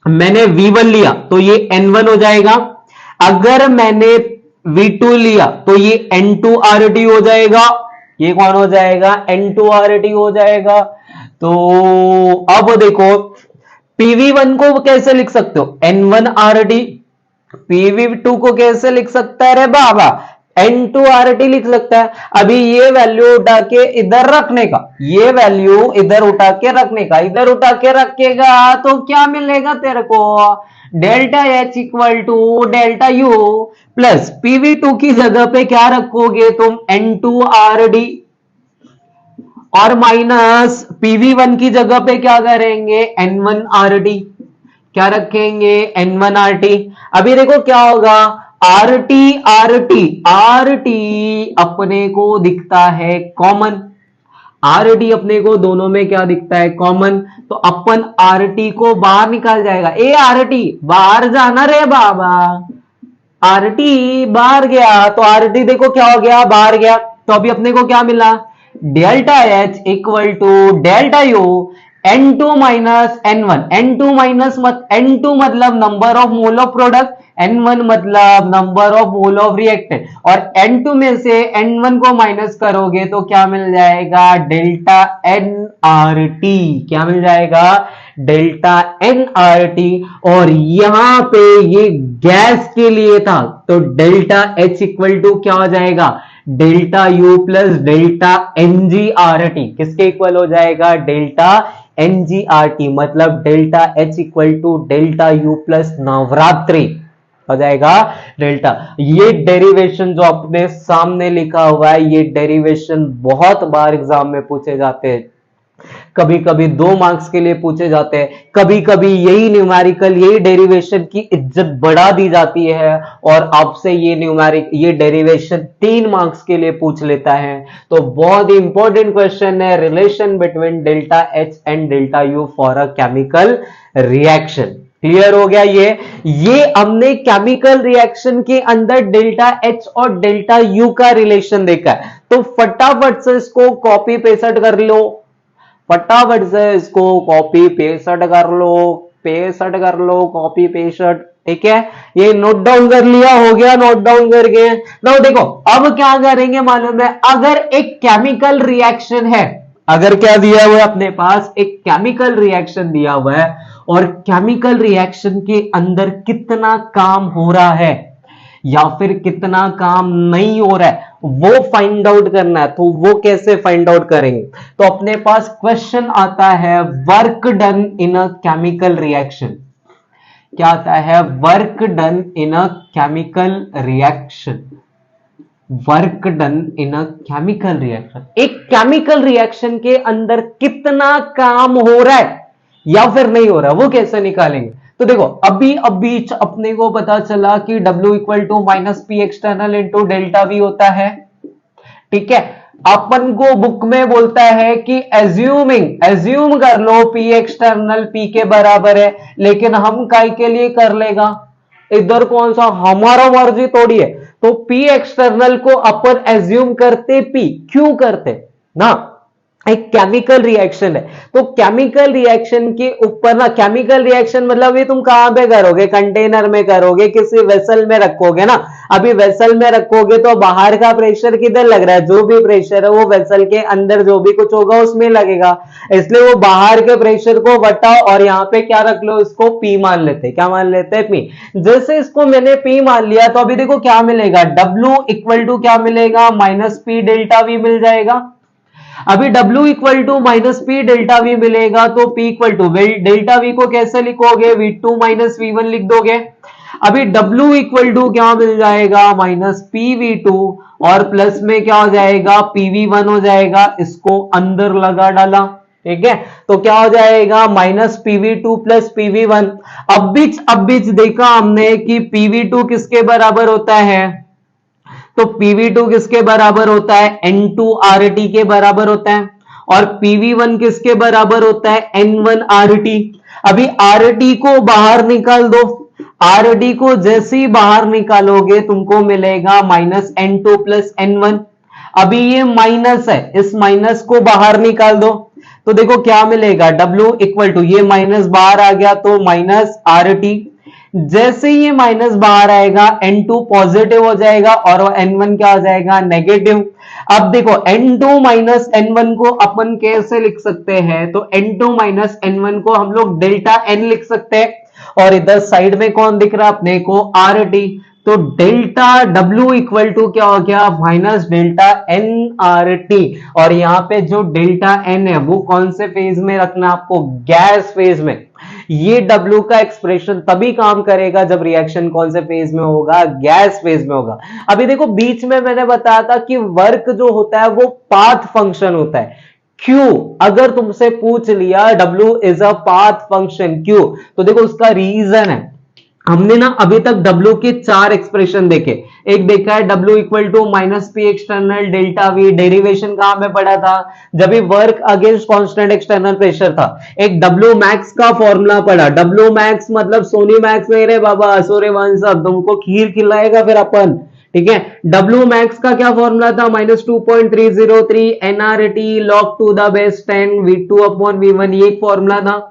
मैंने V1 लिया तो ये N1 हो जाएगा, अगर मैंने V2 लिया तो ये N2RT हो जाएगा। ये कौन हो जाएगा? N2RT हो जाएगा। तो अब देखो PV1 को कैसे लिख सकते हो? N1RT। PV2 को कैसे लिख सकता है रे बाबा? N2RT लिख सकता है। अभी ये वैल्यू उठा के इधर रखने का, ये वैल्यू इधर उठा के रखने का, इधर उठा के रखेगा तो क्या मिलेगा तेरे को? Delta H equal to delta U plus PV2 की जगह पे क्या रखोगे तुम? N2RD, और माइनस PV1 की जगह पे क्या करेंगे? N1RT। क्या रखेंगे? N1RT। अभी देखो क्या होगा, RT RT RT अपने को दिखता है कॉमन। RT अपने को दोनों में क्या दिखता है? कॉमन। तो अपन RT को बाहर निकाल जाएगा। ए RT बाहर जाना रे बाबा, RT बाहर गया, तो RT देखो क्या हो गया? बाहर गया। तो अभी अपने को क्या मिला? Delta H equal to delta U N2 minus N1। N2 minus N2 मतलब number of mole of product, N1 मतलब number of mole of reactant, और N2 में से N1 को माइनस करोगे तो क्या मिल जाएगा? Delta NRT। क्या मिल जाएगा? Delta NRT। और यहां पे ये गैस के लिए था, तो डेल्टा H इक्वल टू क्या हो जाएगा? Delta U plus delta NGRT। किसके इक्वल हो जाएगा? Delta NGRT। मतलब delta H equal to delta U plus नवरात्रि हो जाएगा डेल्टा। ये डेरिवेशन जो अपने सामने लिखा हुआ है, ये डेरिवेशन बहुत बार एग्जाम में पूछे जाते हैं। कभी कभी 2 मार्क्स के लिए पूछे जाते हैं, कभी कभी यही न्यूमेरिकल, यही डेरिवेशन की इज्जत बढ़ा दी जाती है और आपसे ये डेरिवेशन 3 मार्क्स के लिए पूछ लेता है। तो बहुत ही इंपॉर्टेंट क्वेश्चन है, relation between delta H and delta U for a chemical reaction. Clear हो गया? ये हमने केमिकल रिएक्शन के अंदर डेल्टा एच और डेल्टा यू का रिलेशन देखा है। तो फटाफट से इसको कॉपी पेस्ट कर लो, फटाफट से इसको कॉपी पेस्ट कर लो कॉपी पेस्ट। ठीक है, ये नोट डाउन कर लिया, हो गया नोट डाउन करके। ना देखो अब क्या करेंगे मालूम है, अगर एक केमिकल रिएक्शन है, अगर क्या दिया हुआ है अपने पास, एक केमिकल रिएक्शन दिया हुआ है और केमिकल रिएक्शन के अंदर कितना काम हो रहा है या फिर कितना काम नहीं हो रहा है वो फाइंड आउट करना है। तो वो कैसे फाइंड आउट करेंगे, तो अपने पास क्वेश्चन आता है work done in a chemical reaction. क्या आता है, work done in a chemical reaction. Work done in a chemical reaction, एक केमिकल रिएक्शन के अंदर कितना काम हो रहा है या फिर नहीं हो रहा है वो कैसे निकालेंगे। तो देखो अभी अभी अपने को पता चला कि W equal to minus P external into delta V होता है। ठीक है, अपन को बुक में बोलता है कि एज्यूम कर लो पी एक्सटर्नल पी के बराबर है, लेकिन हम काय के लिए कर लेगा, इधर कौन सा हमारा मर्जी थोड़ी है। तो पी एक्सटर्नल को अपन एज्यूम करते पी, क्यों करते ना, एक केमिकल रिएक्शन है तो केमिकल रिएक्शन के ऊपर ना, केमिकल रिएक्शन मतलब ये तुम कहां पे करोगे, कंटेनर में करोगे, किसी वेसल में रखोगे ना। अभी वेसल में रखोगे तो बाहर का प्रेशर किधर लग रहा है, जो भी प्रेशर है वो वेसल के अंदर जो भी कुछ होगा उसमें लगेगा, इसलिए वो बाहर के प्रेशर को बटाओ और यहाँ पे क्या रख लो, इसको पी मान लेते हैं। क्या मान लेते हैं, पी। जैसे इसको मैंने पी मान लिया तो अभी देखो क्या मिलेगा, डब्ल्यू इक्वल टू क्या मिलेगा, माइनस पी डेल्टा वी मिल जाएगा। अभी W equal to minus P delta V मिलेगा तो P equal to delta V को कैसे लिखोगे, V2 माइनस V1 लिख दोगे। अभी W इक्वल टू क्या मिल जाएगा, माइनस पी V2 और प्लस में क्या हो जाएगा, PV1 हो जाएगा, इसको अंदर लगा डाला। ठीक है, तो क्या हो जाएगा, माइनस PV2 प्लस PV1। अब बीच देखा हमने कि PV2 किसके बराबर होता है, तो PV2 किसके बराबर होता है, N2RT के बराबर होता है, और PV1 किसके बराबर होता है, N1RT। अभी RT को बाहर निकाल दो, RT को जैसे ही बाहर निकालोगे तुमको मिलेगा माइनस N2 प्लस N1। अभी ये माइनस है, इस माइनस को बाहर निकाल दो तो देखो क्या मिलेगा, W इक्वल टू, ये माइनस बाहर आ गया तो माइनस RT। जैसे ही ये माइनस बाहर आएगा N2 पॉजिटिव हो जाएगा और N1 क्या हो जाएगा, नेगेटिव। अब देखो N2 माइनस N1 को अपन कैसे लिख सकते हैं, तो N2 माइनस N1 को हम लोग डेल्टा N लिख सकते हैं और इधर साइड में कौन दिख रहा है अपने को, RT। तो डेल्टा W इक्वल टू क्या हो गया, माइनस डेल्टा NRT। और यहाँ पे जो डेल्टा N है वो कौन से फेज में रखना आपको, गैस फेज में। ये W का एक्सप्रेशन तभी काम करेगा जब रिएक्शन कौन से फेज में होगा, गैस फेज में होगा। अभी देखो बीच में मैंने बताया था कि वर्क जो होता है वो पाथ फंक्शन होता है। क्यों, अगर तुमसे पूछ लिया W is a path function क्यों, तो देखो उसका रीजन है, हमने ना अभी तक W के 4 एक्सप्रेशन देखे। एक देखा है W equal to minus P external delta V, derivation कहां में पड़ा था, जब भी work against constant external pressure था। एक W मैक्स का फॉर्मूला पड़ा, W मैक्स मतलब सोनी मैक्स नहीं रे बाबा, सूर्यवंश तुमको खीर खिलाएगा फिर अपन। ठीक है, W मैक्स का क्या फॉर्मूला था, minus 2.303 NRT log to the base 10 V2 upon V1, ये फॉर्मूला था।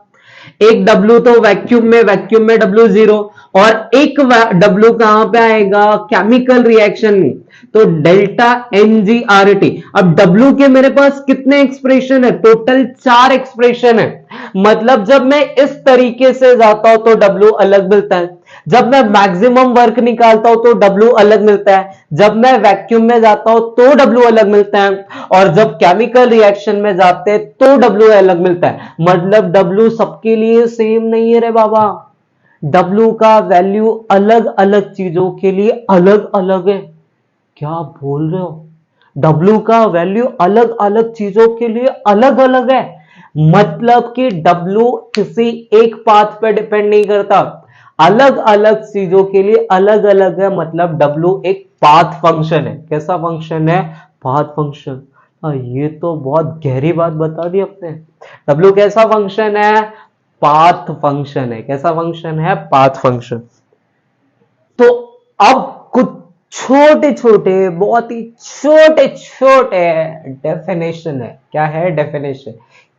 एक W तो वैक्यूम में W जीरो, और एक W कहां पे आएगा, केमिकल रिएक्शन में, तो डेल्टा NGRT। अब W के मेरे पास कितने एक्सप्रेशन है, टोटल 4 एक्सप्रेशन है। मतलब जब मैं इस तरीके से जाता हूं तो W अलग मिलता है, जब मैं मैक्सिमम वर्क निकालता हूं तो W अलग मिलता है, जब मैं वैक्यूम में जाता हूं तो W अलग मिलता है, और जब केमिकल रिएक्शन में जाते हैं तो W अलग मिलता है। मतलब W सबके लिए सेम नहीं है रे बाबा, W का वैल्यू अलग अलग चीजों के लिए अलग अलग है। क्या बोल रहे हो, W का वैल्यू अलग अलग चीजों के लिए अलग अलग है। मतलब कि W किसी एक पाथ पे डिपेंड नहीं करता, अलग अलग चीजों के लिए अलग अलग है। मतलब W एक पाथ फंक्शन है। कैसा फंक्शन है, पाथ फंक्शन। ये तो बहुत गहरी बात बता दी आपने। W कैसा फंक्शन है, पाथ फंक्शन है। कैसा फंक्शन है, पाथ फंक्शन। तो अब कुछ छोटे छोटे, बहुत ही छोटे छोटे डेफिनेशन है। क्या है डेफिनेशन,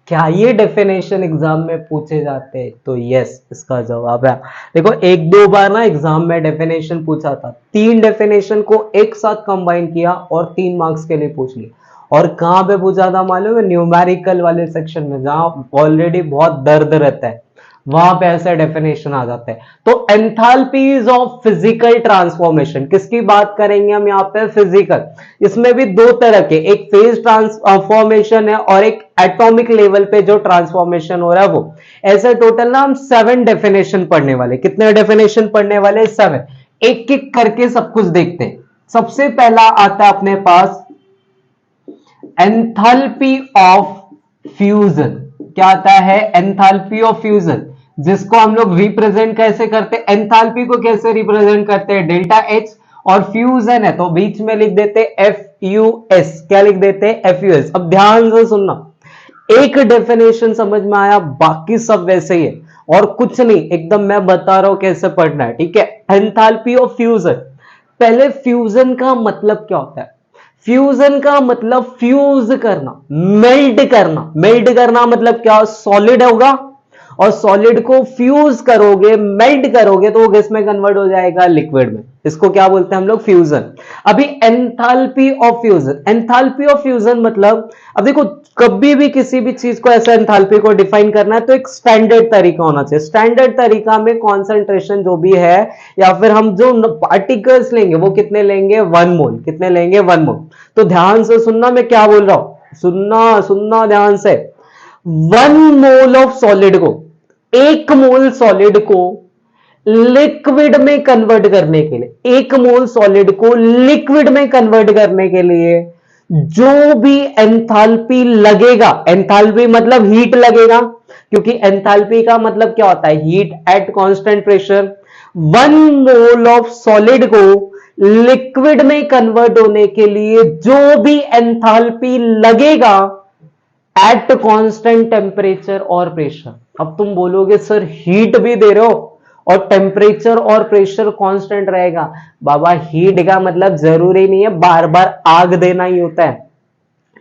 क्या ये डेफिनेशन एग्जाम में पूछे जाते हैं? तो यस, इसका जवाब है। देखो एक दो बार ना एग्जाम में डेफिनेशन पूछा था, 3 डेफिनेशन को एक साथ कंबाइन किया और 3 मार्क्स के लिए पूछ लिया। और कहां पे पूछा था मालूम है? न्यूमेरिकल वाले सेक्शन में, जहां ऑलरेडी बहुत दर्द रहता है, वहां पे ऐसा डेफिनेशन आ जाता है। तो एंथैल्पीज ऑफ फिजिकल ट्रांसफॉर्मेशन, किसकी बात करेंगे हम यहाँ पे? फिजिकल। इसमें भी 2 तरह के, एक फेज ट्रांसफॉर्मेशन है और एक एटॉमिक लेवल पे जो ट्रांसफॉर्मेशन हो रहा है वो। ऐसे टोटल ना हम 7 डेफिनेशन पढ़ने वाले। कितने डेफिनेशन पढ़ने वाले? 7। एक एक करके सब कुछ देखते हैं। सबसे पहला आता है अपने पास एंथैल्पी ऑफ फ्यूजन। क्या आता है? एंथैल्पी ऑफ फ्यूजन, जिसको हम लोग रिप्रेजेंट कैसे करते हैं? एंथैल्पी को कैसे रिप्रेजेंट करते हैं? Delta H. और फ्यूजन है तो बीच में लिख देते एफ यू एस। क्या लिख देते हैं? F U S. अब ध्यान से सुनना, एक डेफिनेशन समझ में आया, बाकी सब वैसे ही है और कुछ नहीं, एकदम मैं बता रहा हूं कैसे पढ़ना है, ठीक है? Enthalpy of fusion. पहले फ्यूजन का मतलब क्या होता है? फ्यूजन का मतलब फ्यूज करना, मेल्ट करना। मेल्ट करना मतलब क्या? सॉलिड होगा और सॉलिड को फ्यूज करोगे, मेल्ट करोगे तो वो किस में कन्वर्ट हो जाएगा? लिक्विड में। इसको क्या बोलते हैं हम लोग? फ्यूजन। अभी enthalpy of fusion, enthalpy of fusion मतलब, अब देखो कभी भी किसी भी चीज को ऐसा एंथैल्पी को डिफाइन करना है तो एक स्टैंडर्ड तरीका होना चाहिए। स्टैंडर्ड तरीका में कॉन्सेंट्रेशन जो भी है या फिर हम जो पार्टिकल्स लेंगे वो कितने लेंगे? 1 मोल। कितने लेंगे? 1 मोल। तो ध्यान से सुनना मैं क्या बोल रहा हूं, सुनना सुनना ध्यान से। 1 मोल ऑफ सॉलिड को, 1 मोल सॉलिड को लिक्विड में कन्वर्ट करने के लिए, 1 मोल सॉलिड को लिक्विड में कन्वर्ट करने के लिए जो भी एंथैल्पी लगेगा, एंथैल्पी मतलब हीट लगेगा, क्योंकि एंथैल्पी का मतलब क्या होता है? Heat at constant pressure. 1 mole of solid को लिक्विड में कन्वर्ट होने के लिए जो भी एंथैल्पी लगेगा एट कांस्टेंट टेम्परेचर और प्रेशर। अब तुम बोलोगे सर हीट भी दे रहे हो और टेम्परेचर और प्रेशर कांस्टेंट रहेगा। बाबा हीट का मतलब जरूरी नहीं है बार बार आग देना ही होता है,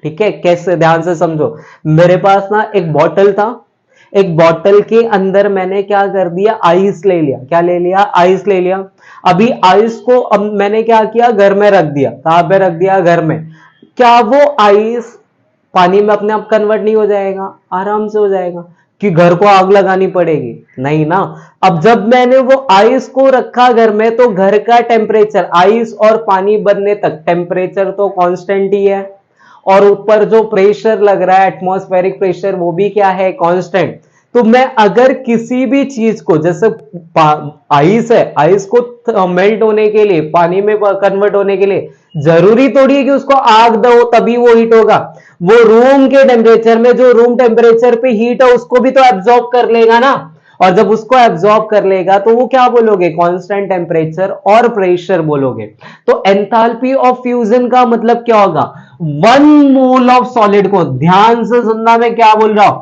ठीक है? कैसे? ध्यान से समझो। मेरे पास ना एक बॉटल था, एक बॉटल के अंदर मैंने क्या कर दिया? आइस ले लिया। क्या ले लिया? आइस ले लिया। अभी आइस को अब मैंने क्या किया? घर में रख दिया। कहां पे रख दिया? घर में। क्या वो आइस पानी में अपने आप कन्वर्ट नहीं हो जाएगा? आराम से हो जाएगा। कि घर को आग लगानी पड़ेगी? नहीं ना। अब जब मैंने वो आइस को रखा घर में तो घर का टेम्परेचर, आइस और पानी बनने तक टेम्परेचर तो कांस्टेंट ही है और ऊपर जो प्रेशर लग रहा है एटमॉस्फेरिक प्रेशर वो भी क्या है? कांस्टेंट। तो मैं अगर किसी भी चीज को, जैसे आइस है, आइस को मेल्ट होने के लिए, पानी में कन्वर्ट होने के लिए जरूरी थोड़ी है कि उसको आग दो तभी वो हीट होगा। वो रूम के टेम्परेचर में, जो रूम टेम्परेचर पे हीट है उसको भी तो एब्जॉर्ब कर लेगा ना। और जब उसको एब्जॉर्ब कर लेगा तो वो क्या बोलोगे? कांस्टेंट टेम्परेचर और प्रेशर बोलोगे। तो एंथैल्पी ऑफ फ्यूजन का मतलब क्या होगा? 1 मोल ऑफ सॉलिड को, ध्यान से सुनना मैं क्या बोल रहा हूं,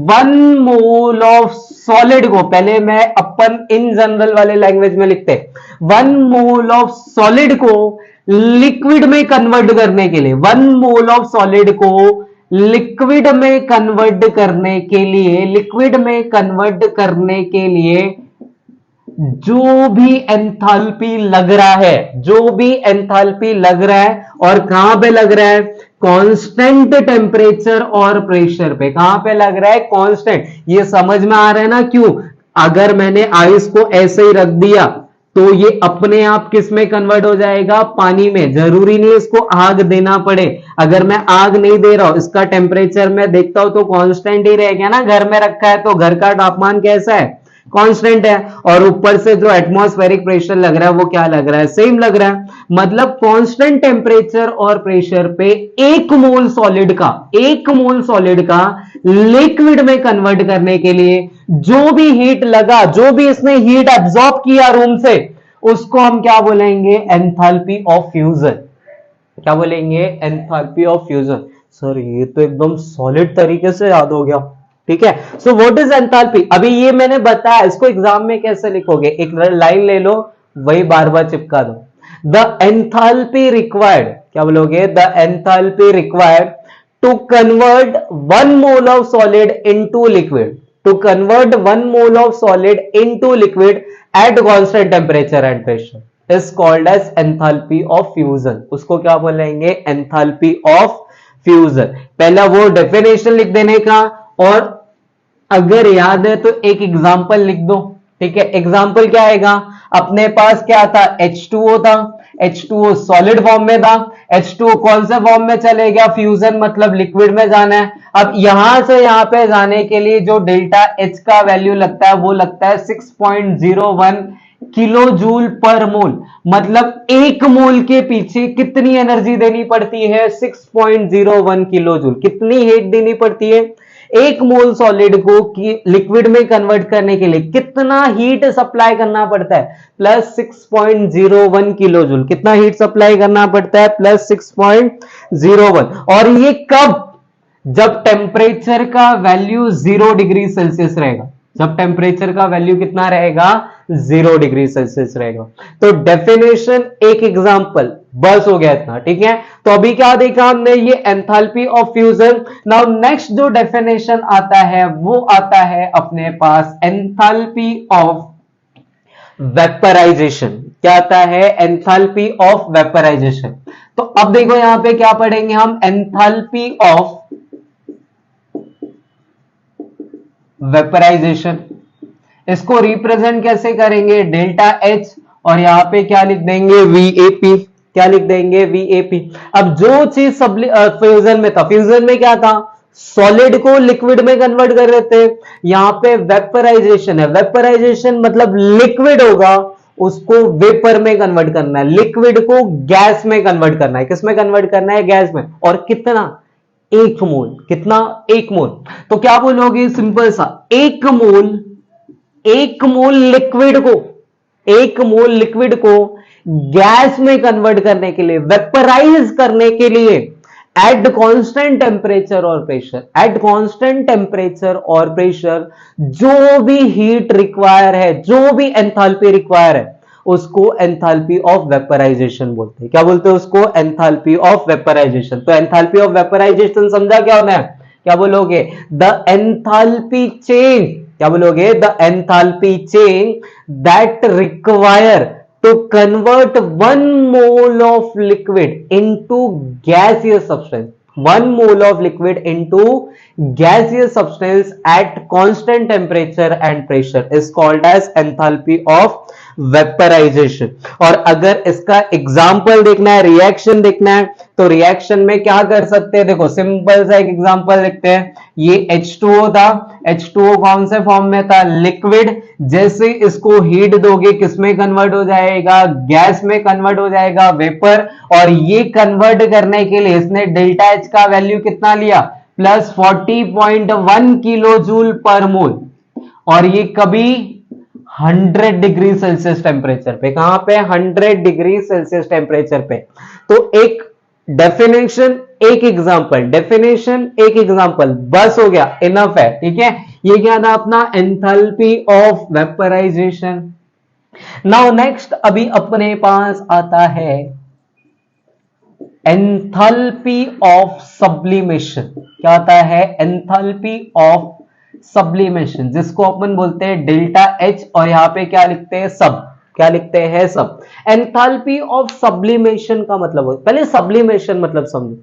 1 मोल ऑफ सॉलिड को, पहले मैं अपन इन जनरल वाले लैंग्वेज में लिखते, 1 मोल ऑफ सॉलिड को लिक्विड में कन्वर्ट करने के लिए, 1 मोल ऑफ सॉलिड को लिक्विड में कन्वर्ट करने के लिए, लिक्विड में कन्वर्ट करने के लिए जो भी एंथैल्पी लग रहा है, जो भी एंथैल्पी लग रहा है, और कहां पे लग रहा है? कांस्टेंट टेम्परेचर और प्रेशर पे। कहां पे लग रहा है? कांस्टेंट। ये समझ में आ रहा है ना क्यों? अगर मैंने आइस को ऐसे ही रख दिया तो ये अपने आप किस में कन्वर्ट हो जाएगा? पानी में। जरूरी नहीं इसको आग देना पड़े। अगर मैं आग नहीं दे रहा हूं, इसका टेम्परेचर मैं देखता हूं तो कांस्टेंट ही रह गया ना। घर में रखा है तो घर का तापमान कैसा है? कांस्टेंट है। और ऊपर से जो एटमॉस्फेरिक प्रेशर लग रहा है वो क्या लग रहा है? सेम लग रहा है। मतलब कांस्टेंट टेम्परेचर और प्रेशर पे 1 मोल सॉलिड का, 1 मोल सॉलिड का लिक्विड में कन्वर्ट करने के लिए जो भी हीट लगा, जो भी इसने हीट एब्जॉर्ब किया रूम से, उसको हम क्या बोलेंगे? Enthalpy of fusion. क्या बोलेंगे? Enthalpy of fusion. सर ये तो एकदम सॉलिड तरीके से याद हो गया, ठीक है? So what is enthalpy? अभी ये मैंने बताया, इसको एग्जाम में कैसे लिखोगे? एक लाइन ले लो, वही बार बार चिपका दो। द एंथैल्पी रिक्वायर्ड, क्या बोलोगे? The enthalpy required to convert 1 mole of solid into liquid, to convert 1 mole of solid into liquid at constant temperature and pressure is called as enthalpy of fusion. उसको क्या बोलेंगे? enthalpy of fusion. पहला वो definition लिख देने का, और अगर याद है तो एक एग्जांपल लिख दो, ठीक है? एग्जांपल क्या आएगा? अपने पास क्या था? H2O था, H2O सॉलिड फॉर्म में था, H2O कौन से फॉर्म में चले गया? फ्यूजन, मतलब लिक्विड में जाना है। अब यहां से यहां पे जाने के लिए जो डेल्टा H का वैल्यू लगता है वो लगता है 6.01 किलो जूल पर मोल। मतलब एक मोल के पीछे कितनी एनर्जी देनी पड़ती है? 6.01 किलो जूल। कितनी हीट देनी पड़ती है? एक मोल सॉलिड को लिक्विड में कन्वर्ट करने के लिए कितना हीट सप्लाई करना पड़ता है? Plus 6.01 kilo joule. कितना हीट सप्लाई करना पड़ता है? प्लस 6.01। और ये कब? जब टेम्परेचर का वैल्यू 0 डिग्री सेल्सियस रहेगा। जब टेम्परेचर का वैल्यू कितना रहेगा? 0 डिग्री सेल्सियस रहेगा। तो डेफिनेशन, एक एग्जांपल, बस हो गया इतना, ठीक है? तो अभी क्या देखा हमने? ये enthalpy of fusion. Now next जो डेफिनेशन आता है वो आता है अपने पास एंथैल्पी ऑफ वेपराइजेशन। क्या आता है? Enthalpy of vaporisation. तो अब देखो यहां पे क्या पढ़ेंगे हम? Enthalpy of vaporisation. इसको रिप्रेजेंट कैसे करेंगे? डेल्टा H, और यहां पे क्या लिख देंगे? VAP। क्या लिख देंगे? VAP। अब जो चीज फ्यूजन में था, फ्यूजन में क्या था? सॉलिड को लिक्विड में कन्वर्ट कर रहे थे। यहां पे वेपराइजेशन है। वेपराइजेशन मतलब लिक्विड होगा उसको वेपर में कन्वर्ट करना है, लिक्विड को गैस में कन्वर्ट करना है। किस में कन्वर्ट करना है? गैस में। और कितना? 1 मोल। कितना? 1 मोल। तो क्या बोलोगे? सिंपल सा, 1 मोल लिक्विड को, 1 मोल लिक्विड को गैस में कन्वर्ट करने के लिए, वेपराइज करने के लिए एट कांस्टेंट टेम्परेचर और प्रेशर, एट कांस्टेंट टेम्परेचर और प्रेशर जो भी हीट रिक्वायर है, जो भी एंथैल्पी रिक्वायर है, उसको एंथैल्पी ऑफ वेपराइजेशन बोलते हैं। क्या बोलते हैं उसको? Enthalpy of vaporisation. तो एंथैल्पी ऑफ वेपराइजेशन समझा क्या होना है? क्या बोलोगे? The enthalpy change. क्या बोलोगे? The enthalpy change that require to convert 1 mole of liquid into gaseous substance, 1 mole of liquid into gaseous substance at constant temperature and pressure is called as enthalpy of vaporisation. और अगर इसका example देखना है, reaction देखना है, तो reaction में क्या कर सकते हैं? देखो सिंपल सा एक एग्जाम्पल लिखते हैं। ये H2O था, H2O कौन से फॉर्म में था? लिक्विड। जैसे इसको हीट दोगे किसमें कन्वर्ट हो जाएगा? गैस में कन्वर्ट हो जाएगा, वेपर। और ये कन्वर्ट करने के लिए इसने डेल्टा H का वैल्यू कितना लिया? प्लस 40.1 किलो जूल पर मोल। और ये कभी 100 डिग्री सेल्सियस टेम्परेचर पे। कहां पे? 100 डिग्री सेल्सियस टेम्परेचर पे। तो एक डेफिनेशन, एक एग्जांपल, डेफिनेशन, एक एग्जांपल, बस हो गया, इनफ है, ठीक है? ये क्या था अपना? Enthalpy of vaporisation. Now next अभी अपने पास आता है एंथैल्पी ऑफ सब्लिमेशन। क्या आता है? एंथैल्पी ऑफ सब्लिमेशन, जिसको अपन बोलते हैं डेल्टा H, और यहां पे क्या लिखते हैं? सब। क्या लिखते हैं? सब। एंथैल्पी ऑफ सब्लिमेशन का मतलब हो, पहले सब्लिमेशन मतलब समझो।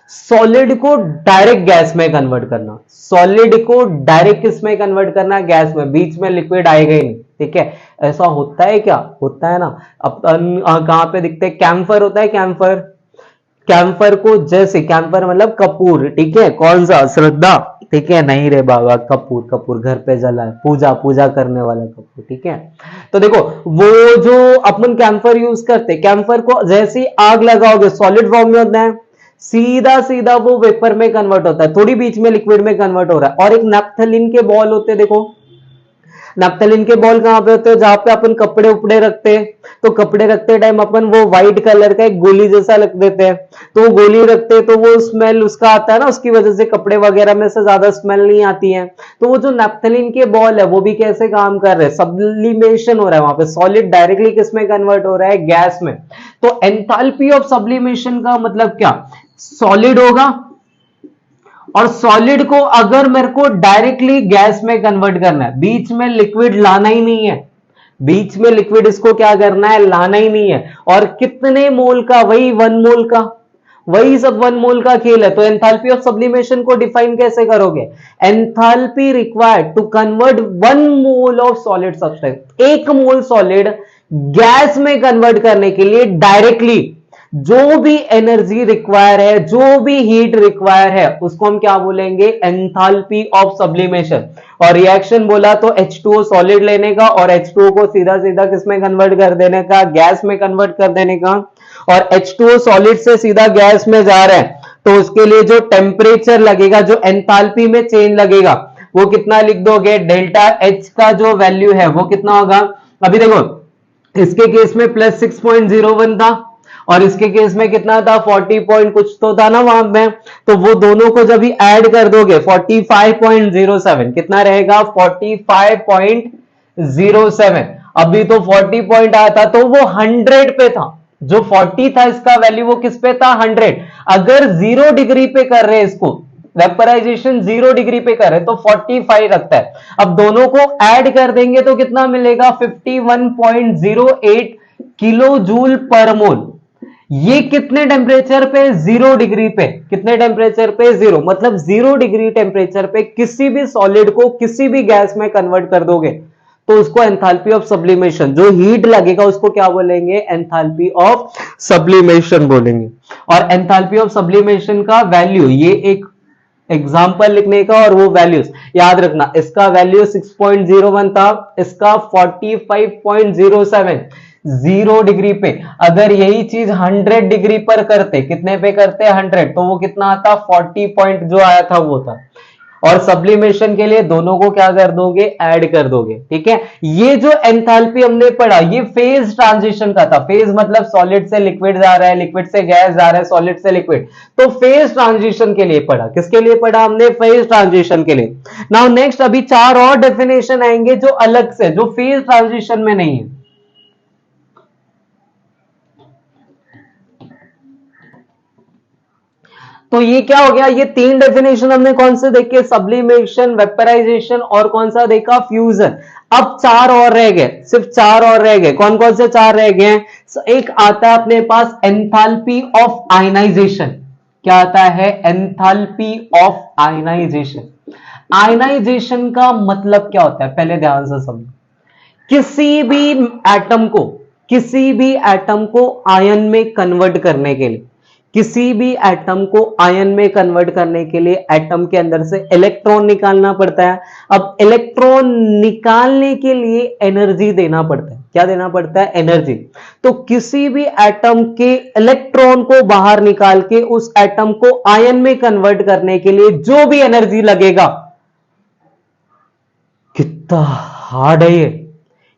सॉलिड को डायरेक्ट गैस में कन्वर्ट करना, सॉलिड को डायरेक्ट किस में कन्वर्ट करना? गैस में। बीच में लिक्विड आएगा ही नहीं, ठीक है? ऐसा होता है क्या? होता है ना। अब कहां पे दिखते हैं? कैम्फर होता है, कैम्फर। कैम्फर को जैसे, कैम्फर मतलब कपूर, ठीक है? कौन सा? श्रद्धा, ठीक है? नहीं रे बाबा, कपूर, कपूर घर पे जला है, पूजा करने वाला कपूर, ठीक है? तो देखो वो जो अपन कैम्फर यूज करते हैं, कैम्फर को जैसे आग लगाओगे, सॉलिड फॉर्म में होता है, सीधा सीधा वो वेपर में कन्वर्ट होता है, थोड़ी बीच में लिक्विड में कन्वर्ट हो रहा है। और एक नैप्थलीन के बॉल होते हैं, देखो नैप्थलीन के बॉल कहां पे होते हैं? जहां पे अपन कपड़े उपड़े रखते हैं। तो कपड़े रखते टाइम अपन वो व्हाइट कलर का एक गोली जैसा रख देते हैं, तो वो गोली रखते हैं तो वो स्मेल उसका आता है ना, उसकी वजह से कपड़े वगैरह में से ज्यादा स्मेल नहीं आती है। तो वो जो नैप्थलीन के बॉल है वो भी कैसे काम कर रहे हैं? सब्लिमेशन हो रहा है वहां पे, सॉलिड डायरेक्टली किसमें कन्वर्ट हो रहा है? गैस में। तो एंथैल्पी ऑफ सब्लिमेशन का मतलब क्या? सॉलिड होगा, और सॉलिड को अगर मेरे को डायरेक्टली गैस में कन्वर्ट करना है, बीच में लिक्विड लाना ही नहीं है, बीच में लिक्विड इसको क्या करना है, लाना ही नहीं है। और कितने मोल का, वही 1 मोल का, वही सब 1 मोल का खेल है। तो एंथैल्पी ऑफ सब्लिमेशन को डिफाइन कैसे करोगे, enthalpy required to convert 1 mole of solid substance, 1 mole solid gas में कन्वर्ट करने के लिए डायरेक्टली जो भी एनर्जी रिक्वायर है, जो भी हीट रिक्वायर है, उसको हम क्या बोलेंगे, एंथैल्पी ऑफ सब्लिमेशन। और रिएक्शन बोला तो H2O सॉलिड लेने का और H2O को सीधा सीधा किसमें कन्वर्ट कर देने का, गैस में कन्वर्ट कर देने का। और H2O सॉलिड से सीधा गैस में जा रहा है तो उसके लिए जो टेम्परेचर लगेगा, जो एंथैल्पी में चेंज लगेगा, वो कितना लिख दोगे, डेल्टा H का जो वैल्यू है वो कितना होगा। अभी देखो इसके केस में +6.01 था और इसके केस में कितना था, 40 पॉइंट कुछ तो था ना वहां में। तो वो दोनों को जब भी ऐड कर दोगे 45.07 कितना रहेगा, 45.07। अभी तो 40 पॉइंट आया था तो वो 100 पे था, जो 40 था इसका वैल्यू वो किस पे था, 100। अगर 0 डिग्री पे कर रहे हैं इसको, वेपराइजेशन 0 डिग्री पे कर रहे तो 45 रखता है। अब दोनों को ऐड कर देंगे तो कितना मिलेगा, 51.08 किलो जूल पर मोल। ये कितने टेम्परेचर पे, 0 डिग्री पे, कितने टेम्परेचर पे, 0, मतलब 0 डिग्री टेम्परेचर पे किसी भी सॉलिड को किसी भी गैस में कन्वर्ट कर दोगे तो उसको एंथैल्पी ऑफ सब्लिमेशन, जो हीट लगेगा उसको क्या बोलेंगे, एंथैल्पी ऑफ सब्लिमेशन बोलेंगे। और एंथैल्पी ऑफ सब्लिमेशन का वैल्यू, ये एक एग्जाम्पल लिखने का और वो वैल्यूज याद रखना, इसका वैल्यू 6.01 था, इसका 45.07, 0 डिग्री पे। अगर यही चीज 100 डिग्री पर करते, कितने पे करते, 100, तो वो कितना आता, 40 पॉइंट जो आया था वो था। और सब्लिमेशन के लिए दोनों को क्या कर दोगे, ऐड कर दोगे, ठीक है। ये जो एंथैल्पी हमने पढ़ा ये फेज ट्रांजिशन का था। फेज मतलब सॉलिड से लिक्विड जा रहा है, लिक्विड से गैस जा रहा है, सॉलिड से लिक्विड, तो फेज ट्रांजिशन के लिए पढ़ा। किसके लिए पढ़ा हमने, फेज ट्रांजिशन के लिए। नाउ नेक्स्ट अभी 4 और डेफिनेशन आएंगे जो अलग से, जो फेज ट्रांजिशन में नहीं है। तो ये क्या हो गया, ये 3 डेफिनेशन हमने कौन से देखे, सब्लिमेशन, वेपराइजेशन और कौन सा देखा, फ्यूजन। अब 4 और रह गए, सिर्फ 4 और रह गए। कौन कौन से 4 रह गए हैं, एक आता है अपने पास एंथैल्पी ऑफ आयनाइजेशन। क्या आता है, एंथैल्पी ऑफ आयनाइजेशन। आयनाइजेशन का मतलब क्या होता है, पहले ध्यान से समझो। किसी भी एटम को, किसी भी एटम को आयन में कन्वर्ट करने के लिए, किसी भी एटम को आयन में कन्वर्ट करने के लिए एटम के अंदर से इलेक्ट्रॉन निकालना पड़ता है। अब इलेक्ट्रॉन निकालने के लिए एनर्जी देना पड़ता है। क्या देना पड़ता है, एनर्जी। तो किसी भी एटम के इलेक्ट्रॉन को बाहर निकाल के उस एटम को आयन में कन्वर्ट करने के लिए जो भी एनर्जी लगेगा, कितना हार्ड है ये।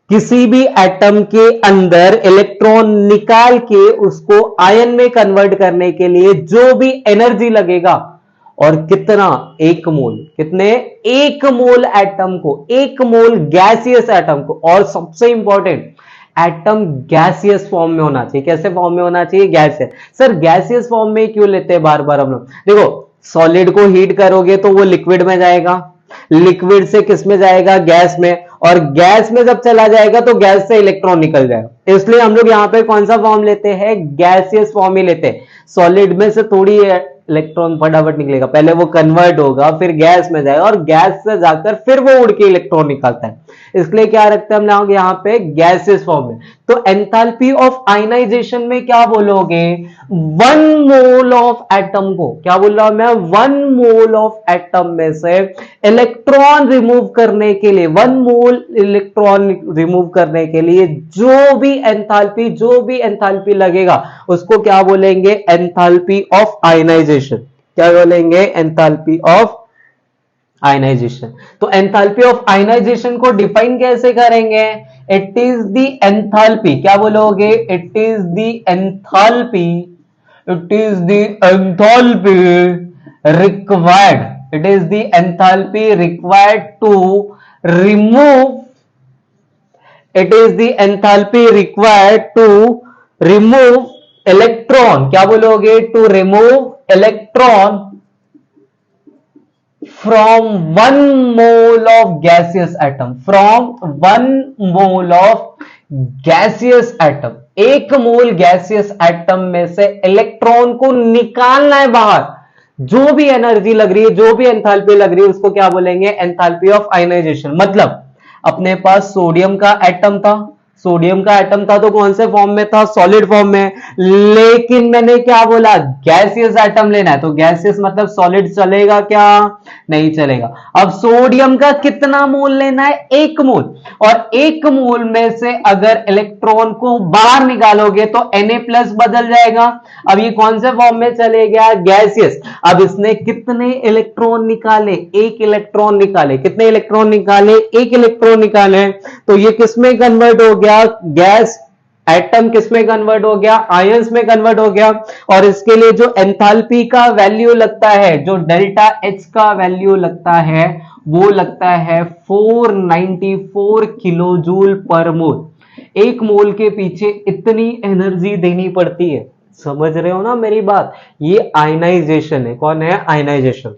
किसी भी एटम के अंदर इलेक्ट्रॉन निकाल के उसको आयन में कन्वर्ट करने के लिए जो भी एनर्जी लगेगा, और कितना, 1 मोल। कितने, 1 मोल एटम को, 1 मोल गैसियस एटम को। और सबसे इंपॉर्टेंट, एटम गैसियस फॉर्म में होना चाहिए। कैसे फॉर्म में होना चाहिए, गैसियस। सर गैसियस फॉर्म में क्यों लेते हैं बार बार हम लोग, देखो सॉलिड को हीट करोगे तो वो लिक्विड में जाएगा, लिक्विड से किस में जाएगा, गैस में, और गैस में जब चला जाएगा तो गैस से इलेक्ट्रॉन निकल जाएगा। इसलिए हम लोग यहां पे कौन सा फॉर्म लेते हैं, गैसियस फॉर्म ही लेते हैं। सॉलिड में से थोड़ी इलेक्ट्रॉन फटाफट निकलेगा, पहले वो कन्वर्ट होगा, फिर गैस में जाएगा, और गैस से जाकर फिर वो उड़ के इलेक्ट्रॉन निकालता है। इसलिए क्या रखते हैं हम लोग यहां पे, गैसियस फॉर्म में। तो एंथैल्पी ऑफ आयनाइजेशन में क्या बोलोगे, 1 मोल ऑफ एटम को, क्या बोल रहा हूं मैं, 1 मोल ऑफ एटम में से इलेक्ट्रॉन रिमूव करने के लिए, 1 मोल इलेक्ट्रॉन रिमूव करने के लिए जो भी एंथैल्पी लगेगा उसको क्या बोलेंगे, एंथैल्पी ऑफ आयनाइजेशन। क्या बोलेंगे, एंथैल्पी ऑफ आयनाइजेशन। तो एंथैल्पी ऑफ आयनाइजेशन को डिफाइन कैसे करेंगे, इट इज द एंथैल्पी, क्या बोलोगे, it is the enthalpy, it is the enthalpy required, it is the enthalpy required to remove, it is the enthalpy required to remove electron, क्या बोलोगे, to remove electron from 1 mole of gaseous atom, from 1 mole of gaseous atom, 1 mole gaseous atom में से electron को निकालना है बाहर। जो भी एनर्जी लग रही है, जो भी एंथैल्पी लग रही है, उसको क्या बोलेंगे? Enthalpy of ionisation. मतलब अपने पास सोडियम का एटम था, सोडियम का एटम था तो कौन से फॉर्म में था? सॉलिड फॉर्म में। लेकिन मैंने क्या बोला? गैसियस एटम लेना है, तो गैसियस मतलब सॉलिड चलेगा क्या? नहीं चलेगा। अब सोडियम का कितना मोल लेना है? 1 मोल। और 1 मोल में से अगर इलेक्ट्रॉन को बाहर निकालोगे तो Na+ बदल जाएगा। अब ये कौन से फॉर्म में चले गया? गैसियस। अब इसने कितने इलेक्ट्रॉन निकाले? 1 इलेक्ट्रॉन निकाले। कितने इलेक्ट्रॉन निकाले? 1 इलेक्ट्रॉन निकाले। तो ये किसमें कन्वर्ट हो गया? गैस एटम किसमें कन्वर्ट हो गया? आयंस में कन्वर्ट हो गया। और इसके लिए जो एंथैल्पी का वैल्यू लगता है, जो डेल्टा H का वैल्यू लगता है, वो लगता है 494 किलो जूल पर मोल। 1 मोल के पीछे इतनी एनर्जी देनी पड़ती है। समझ रहे हो ना मेरी बात? ये आयनाइजेशन है। कौन है? आयनाइजेशन।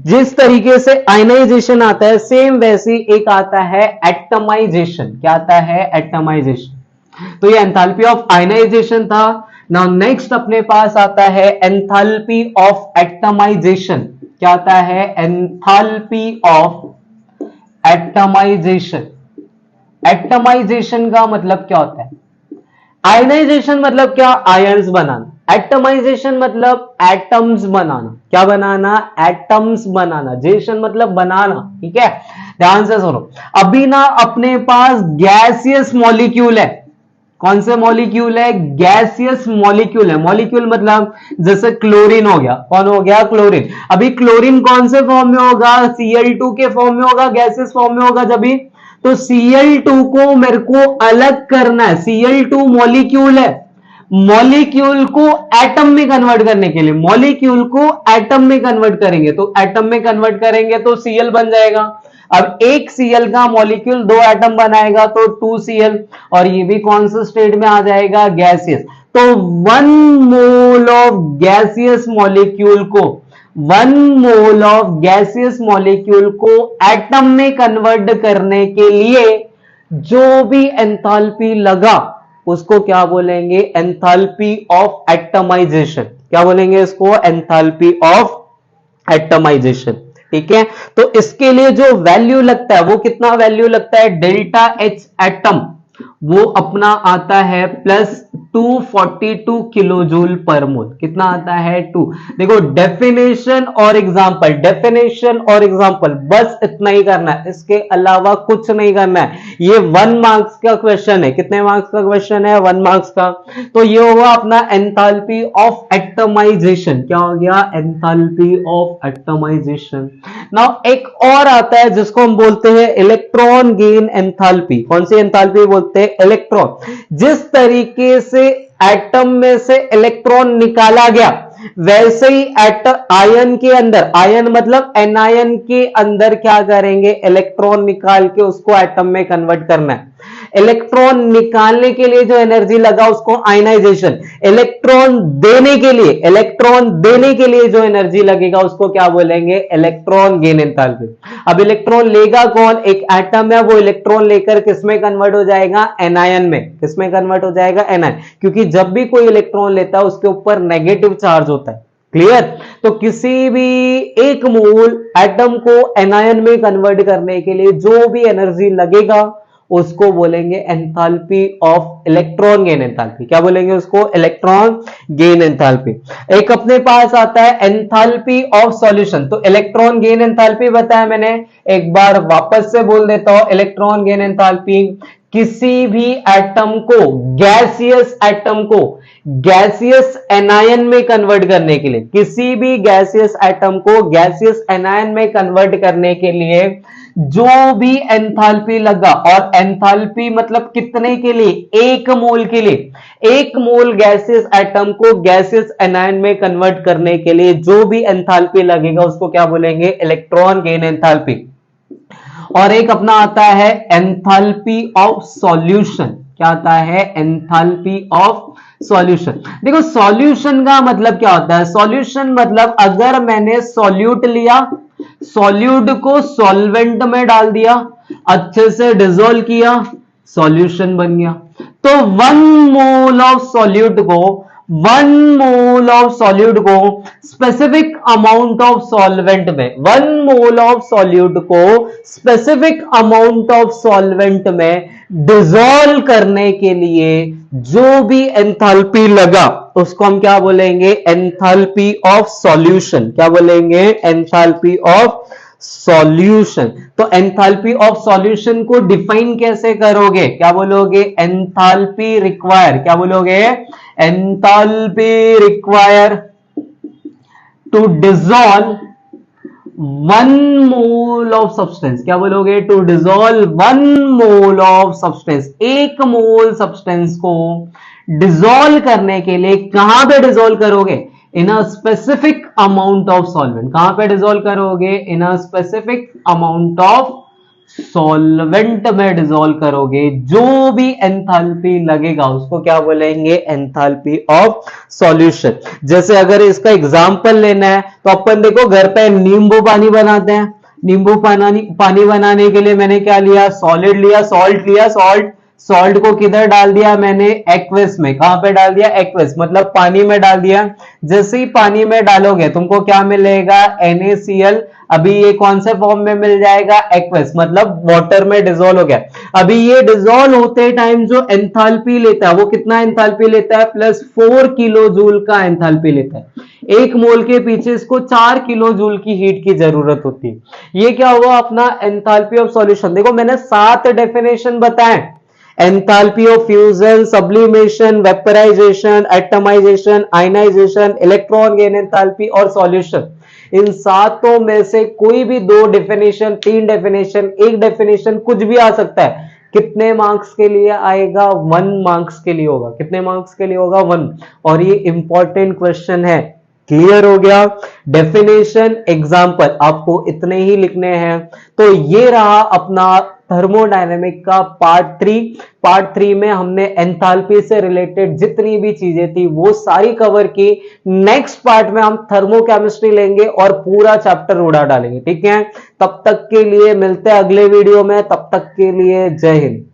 जिस तरीके से आयनाइजेशन आता है, सेम वैसी एक आता है एटमाइजेशन। क्या आता है? एटमाइजेशन। तो ये एंथैल्पी ऑफ आयनाइजेशन था। नाउ नेक्स्ट अपने पास आता है एंथैल्पी ऑफ एटमाइजेशन। क्या आता है? Enthalpy of atomisation. एटमाइजेशन का मतलब क्या होता है? आयनाइजेशन मतलब क्या? आयंस बनाना। एटमाइजेशन मतलब एटम्स बनाना। क्या बनाना? एटम्स बनाना। जेशन मतलब बनाना। ठीक है, ध्यान से सुनो। अभी ना अपने पास गैसियस मॉलिक्यूल है। कौन से मॉलिक्यूल है? गैसियस मॉलिक्यूल है। मॉलिक्यूल मतलब जैसे क्लोरीन हो गया। कौन हो गया? क्लोरीन। अभी क्लोरीन कौन से फॉर्म में होगा? Cl2 के फॉर्म में होगा, गैसियस फॉर्म में होगा जब भी। तो Cl2 को मेरे को अलग करना है। Cl2 मॉलिक्यूल है। मॉलिक्यूल को एटम में कन्वर्ट करने के लिए, मॉलिक्यूल को एटम में कन्वर्ट करेंगे, तो एटम में कन्वर्ट करेंगे तो Cl बन जाएगा। अब एक Cl का मॉलिक्यूल 2 एटम बनाएगा तो 2Cl, और ये भी कौन से स्टेट में आ जाएगा? गैसियस। तो 1 मोल ऑफ गैसियस मॉलिक्यूल को, 1 मोल ऑफ गैसियस मॉलिक्यूल को एटम में कन्वर्ट करने के लिए जो भी एंथैल्पी लगा उसको क्या बोलेंगे? Enthalpy of atomisation. क्या बोलेंगे इसको? Enthalpy of atomisation. ठीक है, तो इसके लिए जो वैल्यू लगता है वो कितना वैल्यू लगता है? डेल्टा H एटम वो अपना आता है +242 किलो जूल पर मोल। कितना आता है? 2। देखो डेफिनेशन और एग्जांपल, डेफिनेशन और एग्जांपल, बस इतना ही करना है, इसके अलावा कुछ नहीं करना है। ये 1 मार्क्स का क्वेश्चन है। कितने मार्क्स का क्वेश्चन है? 1 मार्क्स का। तो ये होगा अपना एंथैल्पी ऑफ एटमाइजेशन। क्या हो गया? Enthalpy of atomisation. नाउ एक और आता है जिसको हम बोलते हैं इलेक्ट्रॉन गेन एंथैल्पी। कौन सी एंथैल्पी बोलते हैं? इलेक्ट्रॉन। जिस तरीके से एटम में से इलेक्ट्रॉन निकाला गया, वैसे ही आयन के अंदर, आयन मतलब एनायन के अंदर क्या करेंगे? इलेक्ट्रॉन निकाल के उसको एटम में कन्वर्ट करना है। इलेक्ट्रॉन निकालने के लिए जो एनर्जी लगा उसको आयनाइजेशन। इलेक्ट्रॉन देने के लिए, इलेक्ट्रॉन देने के लिए जो एनर्जी लगेगा उसको क्या बोलेंगे? Electron gain enthalpy. अब इलेक्ट्रॉन लेगा कौन? एक एटम है, वो इलेक्ट्रॉन लेकर किसमें कन्वर्ट हो जाएगा? एनायन में। किसमें कन्वर्ट हो जाएगा? एनायन। क्योंकि जब भी कोई इलेक्ट्रॉन लेता है उसके ऊपर नेगेटिव चार्ज होता है। क्लियर? तो किसी भी 1 मोल एटम को एनायन में कन्वर्ट करने के लिए जो भी एनर्जी लगेगा उसको बोलेंगे enthalpy of electron gain enthalpy. क्या बोलेंगे उसको? Electron gain enthalpy. एक अपने पास आता है एंथैल्पी ऑफ सॉल्यूशन। तो इलेक्ट्रॉन गेन एंथैल्पी बताया मैंने, एक बार वापस से बोल देता हूं। इलेक्ट्रॉन गेन एंथैल्पी किसी भी एटम को, गैसियस एटम को गैसियस एनायन में कन्वर्ट करने के लिए, किसी भी गैसियस एटम को गैसियस एनायन में कन्वर्ट करने के लिए जो भी एंथैल्पी लगा, और एंथैल्पी मतलब कितने के लिए? 1 मोल के लिए। 1 मोल गैसियस एटम को गैसियस एनायन में कन्वर्ट करने के लिए जो भी एंथैल्पी लगेगा उसको क्या बोलेंगे? Electron gain enthalpy. और एक अपना आता है एंथैल्पी ऑफ सॉल्यूशन। क्या आता है? Enthalpy of solution. देखो सॉल्यूशन का मतलब क्या होता है? सॉल्यूशन मतलब अगर मैंने सॉल्यूट लिया, सॉल्यूट को सॉल्वेंट में डाल दिया, अच्छे से डिसॉल्व किया, सॉल्यूशन बन गया। तो 1 मोल ऑफ सॉल्यूट को स्पेसिफिक अमाउंट ऑफ सॉल्वेंट में, 1 मोल ऑफ सॉल्यूट को स्पेसिफिक अमाउंट ऑफ सॉल्वेंट में डिसॉल्व करने के लिए जो भी एंथैल्पी लगा उसको हम क्या बोलेंगे? Enthalpy of solution. क्या बोलेंगे? Enthalpy of solution. तो एंथैल्पी ऑफ सॉल्यूशन को डिफाइन कैसे करोगे? क्या बोलोगे? Enthalpy require. क्या बोलोगे? Enthalpy require to dissolve 1 mole of substance. क्या बोलोगे? To dissolve 1 mole of substance. 1 mole substance को डिसॉल्व करने के लिए कहां पे डिसॉल्व करोगे? In a specific amount of solvent. कहां पे डिसॉल्व करोगे? In a specific amount of solvent में डिसॉल्व करोगे। जो भी एंथैल्पी लगेगा उसको क्या बोलेंगे? Enthalpy of solution. जैसे अगर इसका एग्जांपल लेना है तो अपन देखो घर पे नींबू पानी बनाते हैं। नींबू पानी बनाने के लिए मैंने क्या लिया? सॉलिड लिया, सॉल्ट लिया। सॉल्ट को किधर डाल दिया मैंने? एक्वस में। कहां पे डाल दिया? एक्वस, मतलब पानी में डाल दिया। जैसे ही पानी में डालोगे तुमको क्या मिलेगा? NaCl। अभी ये कौन से फॉर्म में मिल जाएगा? एक्वस, मतलब वाटर में डिसॉल्व हो गया। अभी ये डिसॉल्व होते टाइम जो एंथैल्पी लेता है वो कितना एंथैल्पी लेता है? +4 किलो जूल का एंथैल्पी लेता है। 1 मोल के पीछे इसको 4 किलो जूल की हीट की जरूरत होती है। ये क्या हुआ? अपना एंथैल्पी ऑफ सॉल्यूशन। देखो मैंने 7 डेफिनेशन बताए। Enthalpy of fusion, sublimation, vaporisation, atomisation, ionisation, electron gain enthalpy और सॉल्यूशन। इन सातों में से कोई भी 2 डेफिनेशन, 3 डेफिनेशन, 1 डेफिनेशन कुछ भी आ सकता है। कितने मार्क्स के लिए आएगा? 1 मार्क्स के लिए होगा। कितने मार्क्स के लिए होगा? 1। और ये इंपॉर्टेंट क्वेश्चन है। क्लियर हो गया? डेफिनेशन, एग्जाम्पल आपको इतने ही लिखने हैं। तो ये रहा अपना थर्मोडायनेमिक का पार्ट 3 में हमने एंथैल्पी से रिलेटेड जितनी भी चीजें थी वो सारी कवर की। नेक्स्ट पार्ट में हम थर्मोकेमिस्ट्री लेंगे और पूरा चैप्टर उड़ा डालेंगे। ठीक है? तब तक के लिए मिलते हैं अगले वीडियो में। तब तक के लिए जय हिंद।